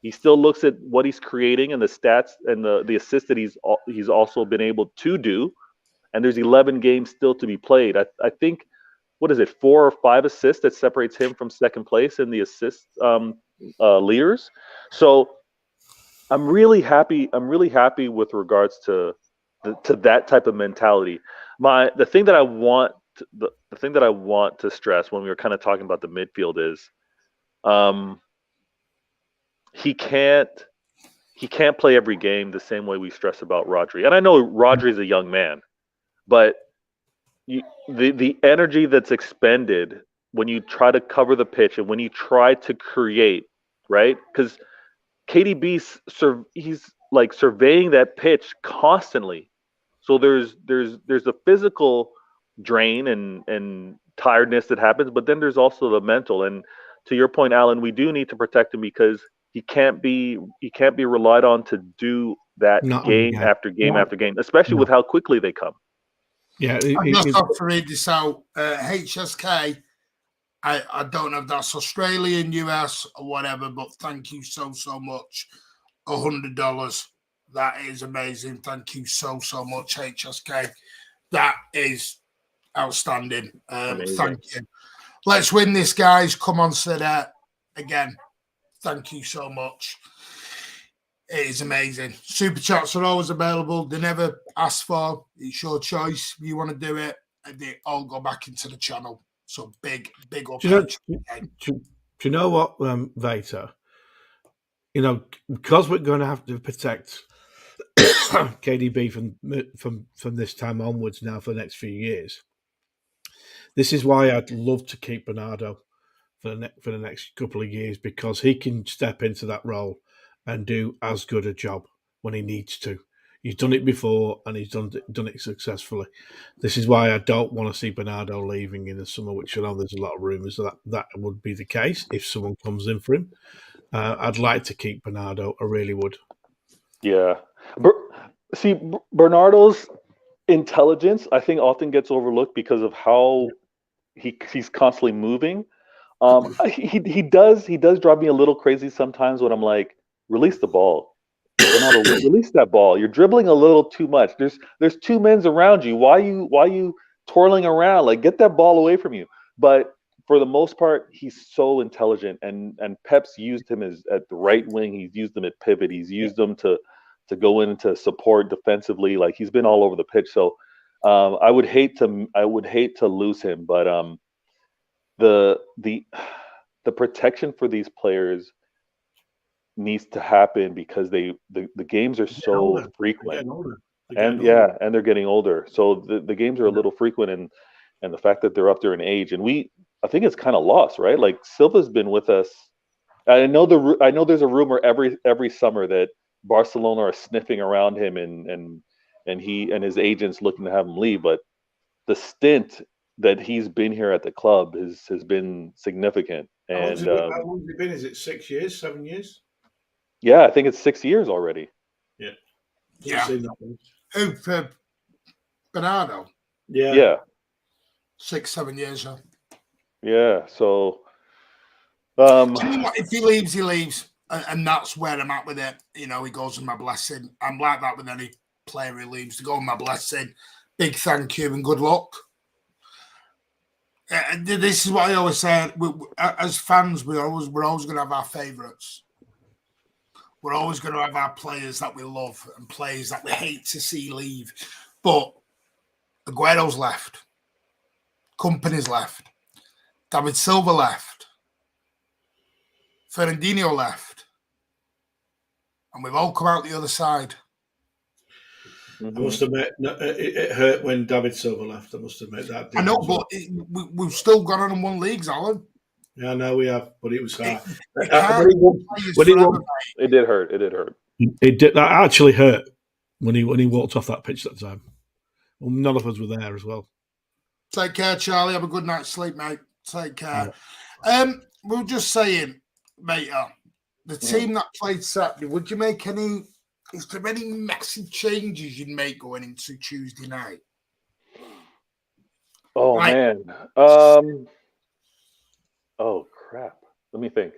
He still looks at what he's creating and the stats and the assists that he's also been able to do, and there's 11 games still to be played. I think, what is it, 4 or 5 assists that separates him from second place in the assist leaders. So I'm really happy with regards to that type of mentality. The thing that I want to stress when we were kind of talking about the midfield is he can't play every game the same way we stress about Rodri. And I know Rodri is a young man, but the energy that's expended when you try to cover the pitch and when you try to create, right? Because he's like surveying that pitch constantly. So there's a physical drain and tiredness that happens, but then there's also the mental. And to your point, Alan, we do need to protect him because he can't be relied on to do that after game after game, especially with how quickly they come. Yeah, I just have to read this out. HSK, I don't know if that's Australian, US, or whatever, but thank you so much. $100. That is amazing. Thank you so much, HSK. That is outstanding. Thank you. Let's win this, guys. Come on, Sid. Again, thank you so much. It is amazing. Super chats are always available. They never ask for. It's your choice. If you want to do it, and they all go back into the channel. So big up. Do you know what, Vader? Because we're going to have to protect KDB from this time onwards now for the next few years. This is why I'd love to keep Bernardo for the next couple of years, because he can step into that role and do as good a job when he needs to. He's done it before, and he's done it successfully. This is why I don't want to see Bernardo leaving in the summer, which I know there's a lot of rumours that would be the case if someone comes in for him. I'd like to keep Bernardo. I really would. Yeah. See, Bernardo's intelligence, I think, often gets overlooked because of how he's constantly moving. He does drive me a little crazy sometimes when I'm like, release the ball. Bernardo, release that ball. You're dribbling a little too much. There's 2 men around you. Why are you twirling around? Like, get that ball away from you. But for the most part, he's so intelligent, and Pep's used him at the right wing. He's used him at pivot. He's used him to go in to support defensively. Like, he's been all over the pitch. So I would hate to lose him. But the protection for these players needs to happen because the games are so frequent, and they're getting older. So the games are a little frequent, and the fact that they're up there in age, and I think it's kind of lost, right? Like, Silva's been with us I know there's a rumor every summer that Barcelona are sniffing around him and he and his agents looking to have him leave, but the stint that he's been here at the club has been significant. And how long has it been? Is it 6 years, 7 years? yeah, I think it's 6 years already. Yeah. Yeah. Who, Bernardo? Yeah. Yeah. 6, 7 years. Yeah. Yeah. So, Do you know what? If he leaves, he leaves, and that's where I'm at with it. You know, he goes with my blessing. I'm like that with any player who leaves. To go with my blessing. Big thank you and good luck. This is what I always say. As fans, we're always going to have our favourites. We're always going to have our players that we love and players that we hate to see leave. But Aguero's left. Company's left. David Silva left. Fernandinho left. And we've all come out the other side. I must admit, it hurt when David Silva left. I must admit that. I know, but we've still gone on and won leagues, Alan. Yeah, I know we have, but it was hard. It did hurt. It did hurt. It did. That actually hurt when he walked off that pitch that time. Well, none of us were there as well. Take care, Charlie. Have a good night's sleep, mate. Take care. Yeah. We were just saying, mate, the team that played Saturday, would you make any... Is there any massive changes you'd make going into Tuesday night? Oh, man. Oh, crap. Let me think.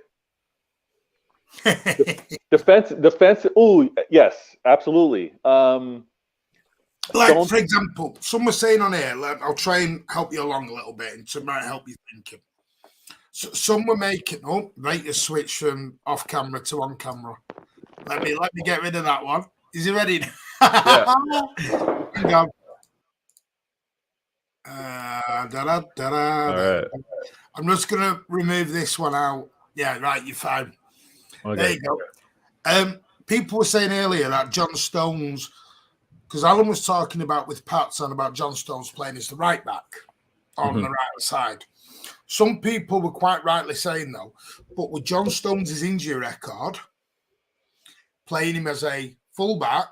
Defense. Oh, yes, absolutely. For example, some were saying on here, I'll try and help you along a little bit and to might help you thinking. So some were making, right, a switch from off camera to on camera. Let me get rid of that one. Is he ready? Yeah. Hang on. All right. I'm just going to remove this one out. Yeah, right, you're fine. Okay. There you go. People were saying earlier that John Stones, because Alan was talking about with Pat's on about John Stones playing as the right back on the right side. Some people were quite rightly saying, though, but with John Stones' injury record, playing him as a fullback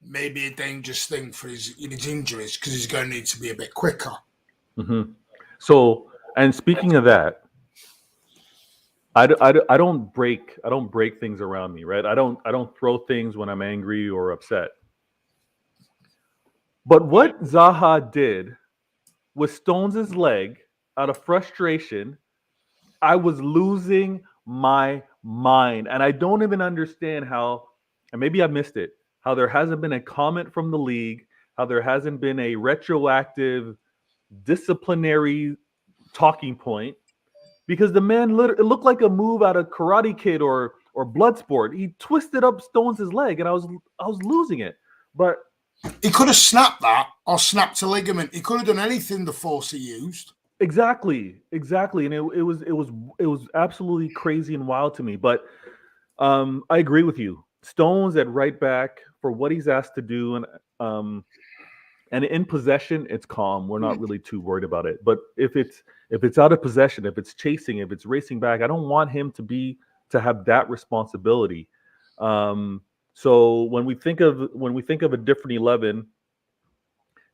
may be a dangerous thing for his injuries because he's going to need to be a bit quicker. So, and speaking of that, I don't break things around me, right? I don't throw things when I'm angry or upset. But what Zaha did with Stones' leg out of frustration, I was losing my mind. And I don't even understand how, and maybe I missed it, how there hasn't been a comment from the league, how there hasn't been a retroactive disciplinary talking point, because the man it looked like a move out of Karate Kid or Bloodsport. He twisted up Stones' leg, and I was losing it. But he could have snapped that or snapped a ligament. He could have done anything the force he used. Exactly, and it was absolutely crazy and wild to me. But I agree with you. Stones at right back for what he's asked to do, and in possession, it's calm. We're not really too worried about it. But if it's out of possession, if it's chasing, if it's racing back, I don't want him to have that responsibility. So when we think of a different 11,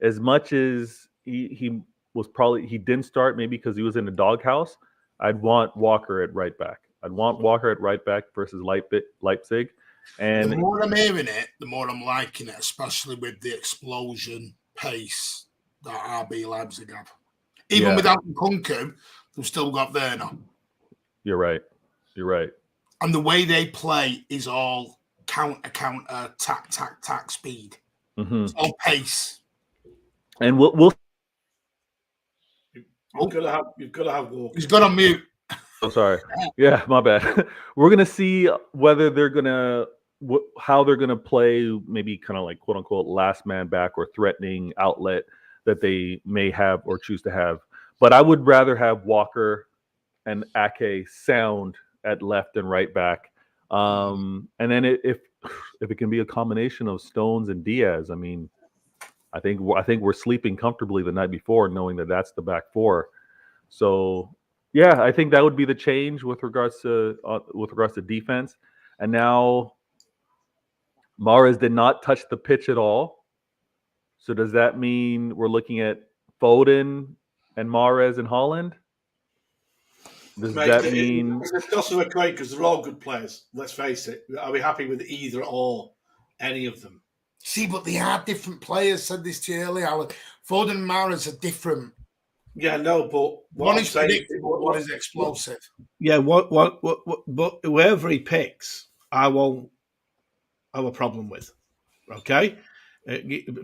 as much as he didn't start maybe because he was in the doghouse, I'd want Walker at right back. I'd want Walker at right back versus Leipzig. And the more I'm hearing it, the more I'm liking it, especially with the explosion pace that RB Leipzig have. Even without Nkunku, they've still got Werner. You're right. And the way they play is all counter, tack speed. It's all pace. And we'll You've got to have Walker. He's got on mute. Oh, sorry. Yeah, my bad. We're gonna see whether how they're gonna play, maybe kind of like quote unquote last man back or threatening outlet that they may have or choose to have. But I would rather have Walker and Ake sound at left and right back. And then if it can be a combination of Stones and Diaz, I mean, I think we're sleeping comfortably the night before, knowing that that's the back four. So Yeah, I think that would be the change with regards to defense. And now Mahrez did not touch the pitch at all. So does that mean we're looking at Foden and Mahrez and Holland? Does Mate, that mean it's not so great because they're all good players. Let's face it. Are we happy with either or any of them? See, but they are different players. Said this to you earlier, Alan. Foden and Mahrez are different. Yeah, no, but One is predictable, one is explosive. Yeah, but whoever he picks, I won't have a problem with. Okay,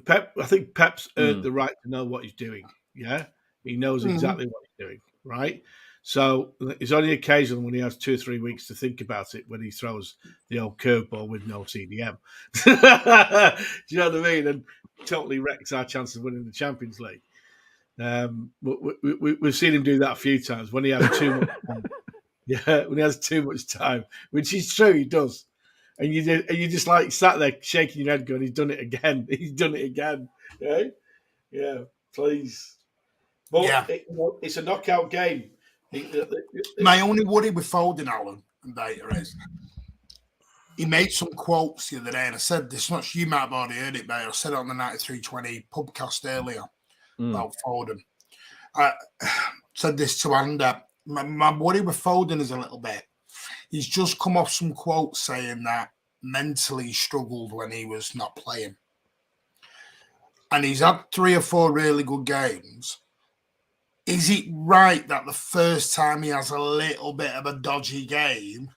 Pep. I think Pep's earned the right to know what he's doing. Yeah, he knows exactly what he's doing. Right. So it's only occasional when he has 2 or 3 weeks to think about it when he throws the old curveball with no CDM. Do you know what I mean? And totally wrecks our chances of winning the Champions League. We've seen him do that a few times when he has too much time. Yeah, when he has too much time, which is true, he does. And you just like sat there shaking your head, going, "He's done it again. He's done it again." Yeah, please. But Yeah. It's a knockout game. My only worry with Foden, Alan, and Data is he made some quotes the other day, and I said this much. You might have already heard it, but I said it on the 9320 podcast earlier about Foden. I said this to Andy. My worry with Foden is a little bit. He's just come off some quotes saying that mentally he struggled when he was not playing. And he's had 3 or 4 really good games. Is it right that the first time he has a little bit of a dodgy game,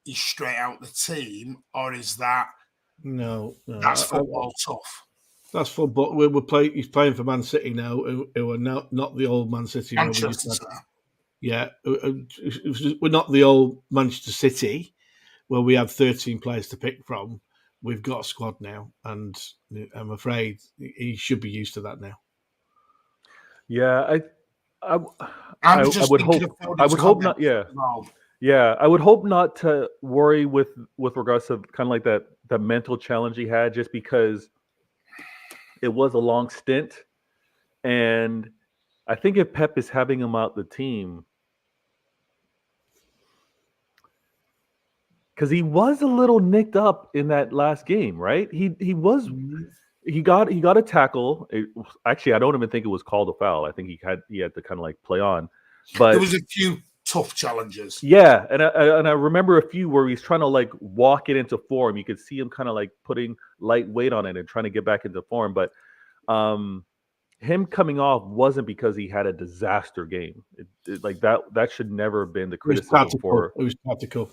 he's straight out the team? Or is that... No. That's football tough. That's football. He's playing for Man City now, who are not the old Man City. Yeah, we're not the old Manchester City where we have 13 players to pick from. We've got a squad now, and I'm afraid he should be used to that now. Yeah, I would hope not. Yeah, I would hope not to worry with regards to kind of like that mental challenge he had, just because it was a long stint, and I think if Pep is having him out the team, because he was a little nicked up in that last game, right? He got a tackle. Actually, I don't even think it was called a foul. I think he had to kind of like play on, but there was a few tough challenges. Yeah, and I remember a few where he's trying to like walk it into form. You could see him kind of like putting light weight on it and trying to get back into form, but him coming off wasn't because he had a disaster game. Like that should never have been the criticism for. It was tactical.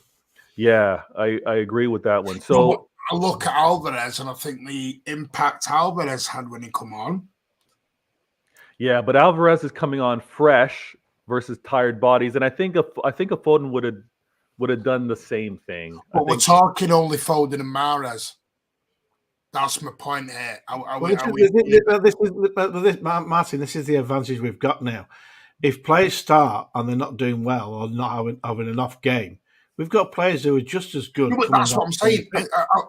Yeah, I agree with that one. So I look at Alvarez and I think the impact Alvarez had when he come on. Yeah, but Alvarez is coming on fresh versus tired bodies, and I think a Foden would have done the same thing. But we're talking only Foden and Mahrez. That's my point here. Martin, this is the advantage we've got now. If players start and they're not doing well or not having an off game, we've got players who are just as good. No, but that's what I'm saying.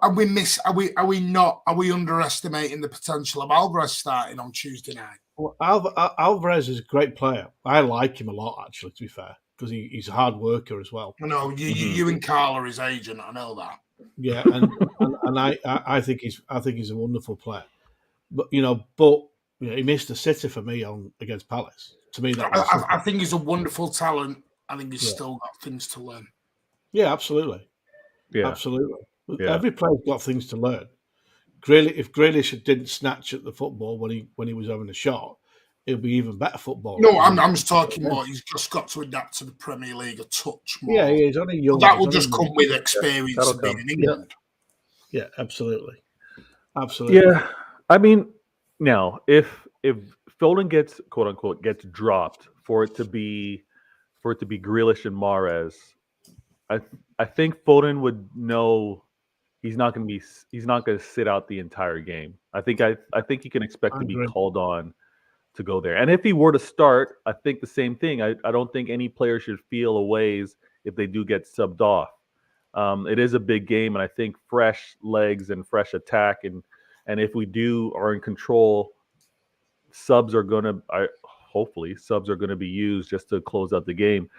Are we underestimating the potential of Alvarez starting on Tuesday night? Well, Alvarez is a great player. I like him a lot, actually, to be fair, because he's a hard worker as well. No, you and Carl are his agent. I know that. Yeah, and I think he's a wonderful player. But he missed a sitter for me against Palace. To me, I think he's a wonderful talent. I think he's still got things to learn. Yeah, absolutely. Yeah, absolutely. Yeah. Every player's got things to learn. If Grealish didn't snatch at the football when he was having a shot, it'll be even better football. No, I'm just talking more. He's just got to adapt to the Premier League a touch more. Yeah, he's only young. But that will just come with experience of being in England. Yeah, absolutely. Yeah, I mean, now if Foden gets quote unquote gets dropped for it to be Grealish and Mahrez, I think Foden would know he's not going to sit out the entire game. I think you can expect to be called on to go there. And if he were to start, I think the same thing. I don't think any player should feel a ways if they do get subbed off. It is a big game, and I think fresh legs and fresh attack, and if we are in control, subs are gonna. hopefully subs are going to be used just to close out the game.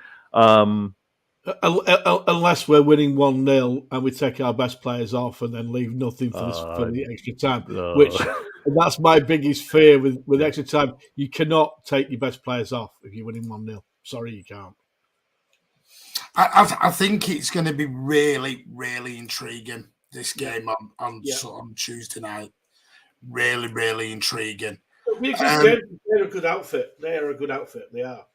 Unless we're winning 1-0 and we take our best players off and then leave nothing for the extra time, which that's my biggest fear with extra time. You cannot take your best players off if you're winning 1-0. Sorry, you can't. I think it's going to be really, really intriguing, this game on Tuesday night. Really, really intriguing. They're a good outfit. They are a good outfit. They are.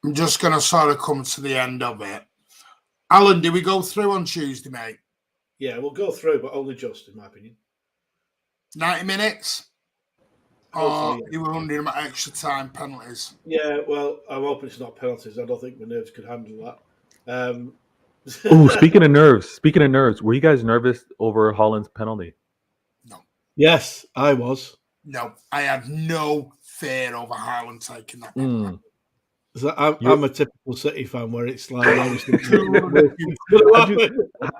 I'm just going to sort of come to the end of it. Alan, do we go through on Tuesday, mate? Yeah, we'll go through, but only just, in my opinion. 90 minutes? Or you were wondering about extra time penalties? Yeah, well, I'm hoping it's not penalties. I don't think my nerves could handle that. Oh, speaking of nerves, were you guys nervous over Holland's penalty? No. Yes, I was. No, I had no fear over Haaland taking that penalty. So I'm a typical City fan where it's like,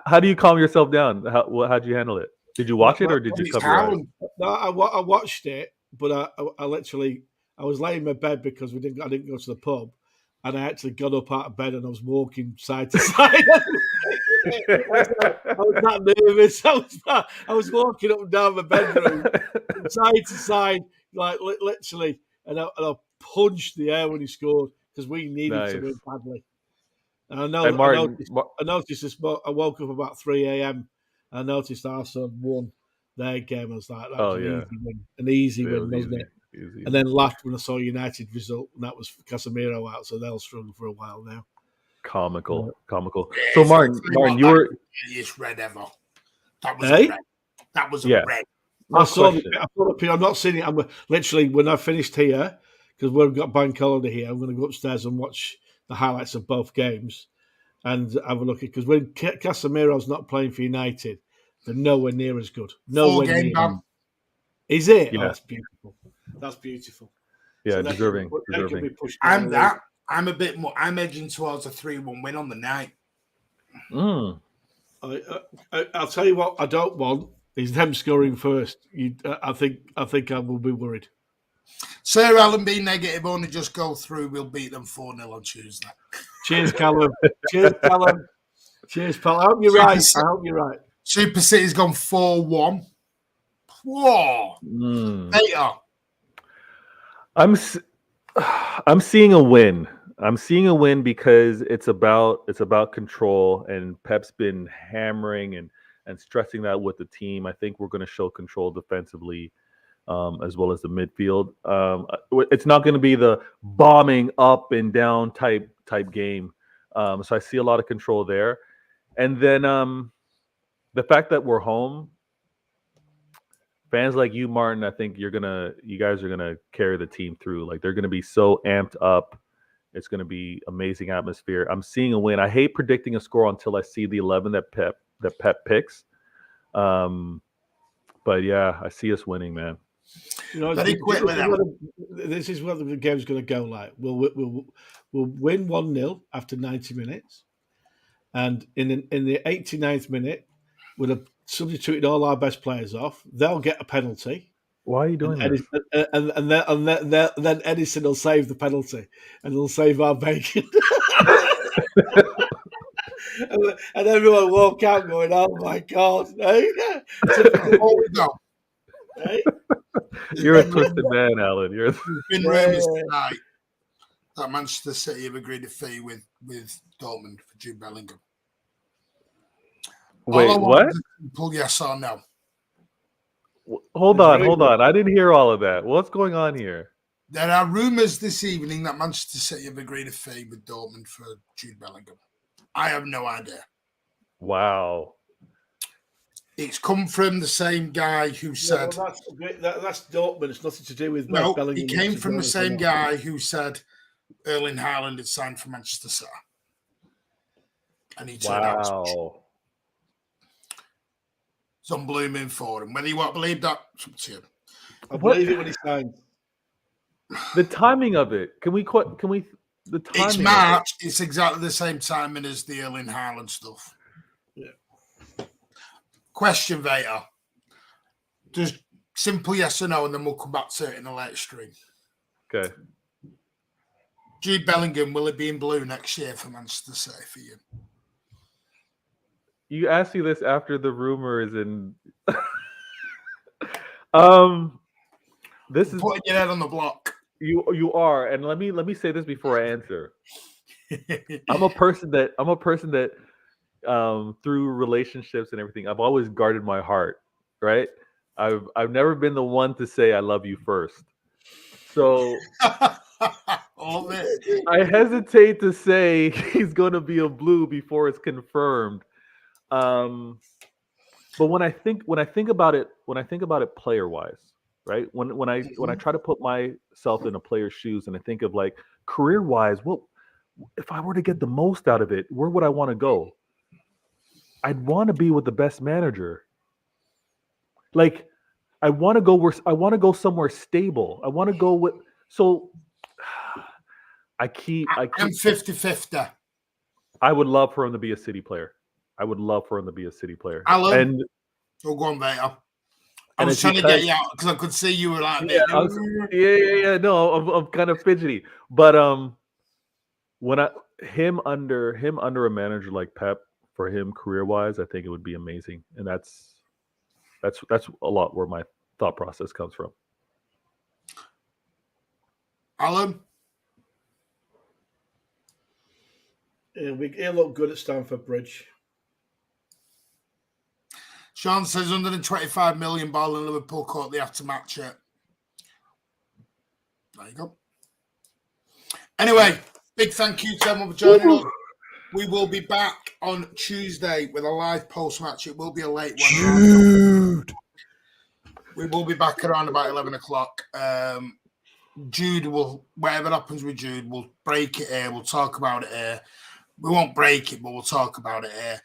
how do you calm yourself down? How'd you handle it? Did you watch it or did you cover your eyes? No, I watched it, but I literally was laying in my bed because I didn't go to the pub, and I actually got up out of bed and I was walking side to side. I was that nervous. I was walking up and down my bedroom, from side to side, like literally, and I punched the air when he scored because we needed to win badly. And I noticed this. I woke up about 3 a.m. I noticed Arsenal won their game. I was like, that was an easy win, wasn't it? Easy. And then laughed when I saw United result, and that was Casemiro out, so they'll struggle for a while now. Comical. So, Martin, you were the red ever. That was a red. That was a red. I saw the I'm not seeing it. I'm literally, when I finished here, because we've got bank holiday here, I'm going to go upstairs and watch the highlights of both games and have a look at, because when Casemiro's not playing for United, they're nowhere near as good. Nowhere near. Ban. Is it? Yeah. Oh, that's beautiful. That's beautiful. Yeah, so deserving. I'm a bit more. I'm edging towards a 3-1 win on the night. I'll tell you what I don't want is them scoring first. I think I will be worried. Sir Alan, be negative, only just go through. We'll beat them 4-0 on Tuesday. Cheers, Callum. Cheers, Callum. Cheers, pal. I hope you're right. Super City's gone 4-1. Whoa. Later. I'm seeing a win. I'm seeing a win because it's about control, and Pep's been hammering and stressing that with the team. I think we're going to show control defensively, as well as the midfield. It's not going to be the bombing up and down type game. So I see a lot of control there, and then the fact that we're home. Fans like you, Martin, I think you guys are gonna carry the team through. Like, they're gonna be so amped up. It's gonna be amazing atmosphere. I'm seeing a win. I hate predicting a score until I see the 11 that Pep picks. But yeah, I see us winning, man. Very quickly now. This is what the game's gonna go like. We'll win 1-0 after 90 minutes, and in the 89th minute, we'll have substituted all our best players off. They'll get a penalty. Why are you doing that? And then Edison will save the penalty, and he'll save our bacon. and everyone walk out going, "Oh my God!" Hey? Hey? You're a twisted man, Alan. There's been rumours tonight that Manchester City have agreed a fee with Dortmund for Jude Bellingham. Wait, what? Pull yes or no. Hold on. I didn't hear all of that. What's going on here? There are rumours this evening that Manchester City have agreed a fee with Dortmund for Jude Bellingham. I have no idea. Wow. It's come from the same guy who said... Well, that's Dortmund. It's nothing to do with Bellingham. It came from the same guy who said Erling Haaland had signed for Manchester City. And he turned out... Some blooming for him. Whether you want to believe that, it's up to you. I believe it when he signs. The timing of it. Can we? The timing. It's March. It's exactly the same timing as the Erling Haaland stuff. Yeah. Question, Vader. Just simple yes or no, and then we'll come back to it in a later stream. Okay. Jude Bellingham, will it be in blue next year for Manchester City for you? You asked me this after the rumor is in. This is Putting your head on the block. you are, and let me say this before I answer. I'm a person that through relationships and everything, I've always guarded my heart, right? I've never been the one to say I love you first. So I hesitate to say he's going to be a blue before it's confirmed. But when I think about it player wise, right? When I try to put myself in a player's shoes and I think of like career wise, what if I were to get the most out of it? Where would I want to go? I'd want to be with the best manager. Like I want to go somewhere stable. I want to go with I'm 50-50. I would love for him to be a City player. Alan, And go on, Vader. I was trying to get you out because I could see you were like, yeah. No, I'm kind of fidgety, but when him under a manager like Pep, for him career wise, I think it would be amazing, and that's a lot where my thought process comes from. Alan, He'll look good at Stamford Bridge. Sean says 125 million ball in Liverpool court. They have to match it. There you go. Anyway, big thank you to everyone for joining us. We will be back on Tuesday with a live post-match. It will be a late one. Jude. We will be back around about 11 o'clock. Jude will, whatever happens with Jude, we'll break it here. We'll talk about it here. We won't break it, but we'll talk about it here.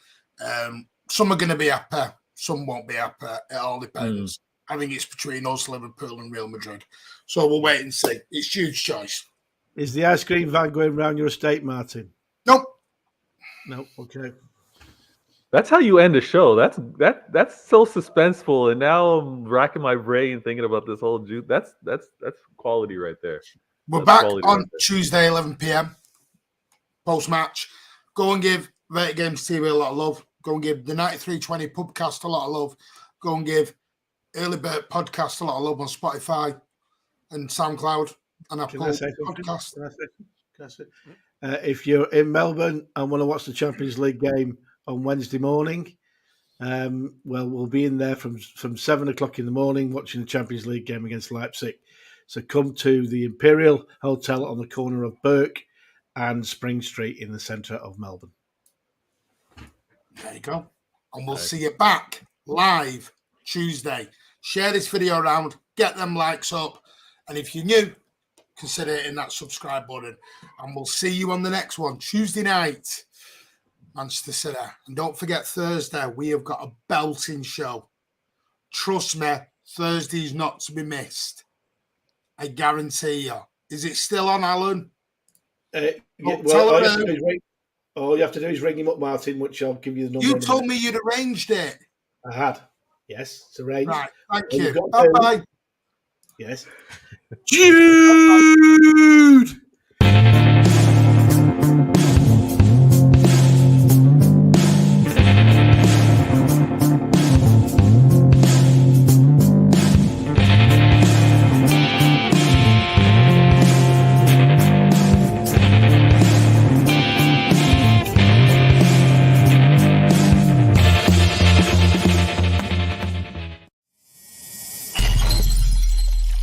Some are going to be happy. Some won't be happy. It all depends. I think it's between us, Liverpool and Real Madrid. So we'll wait and see. It's Jude's choice. Is the ice cream van going round your estate, Martin? Nope. No. Okay. That's how you end a show. That's so suspenseful, and now I'm racking my brain thinking about this whole Jude. That's quality right there. We're back on Tuesday, 11 p.m. post-match. Go and give Vertic Games TV a lot of love. Go and give the 9320 Pubcast a lot of love. Go and give Early Bird Podcast a lot of love on Spotify and SoundCloud and Apple Podcast. If you're in Melbourne and want to watch the Champions League game on Wednesday morning, we'll be in there from 7 o'clock in the morning watching the Champions League game against Leipzig. So come to the Imperial Hotel on the corner of Burke and Spring Street in the centre of Melbourne. There you go. And we'll see you back live Tuesday. Share this video around. Get them likes up. And if you're new, consider hitting that subscribe button. And we'll see you on the next one. Tuesday night, Manchester City. And don't forget Thursday, we have got a belting show. Trust me, Thursday's not to be missed. I guarantee you. Is it still on, Alan? All you have to do is ring him up, Martin, which I'll give you the number. You told me you'd arranged it. I had. Yes, it's arranged. Right, thank you. Bye-bye. Yes. Jude!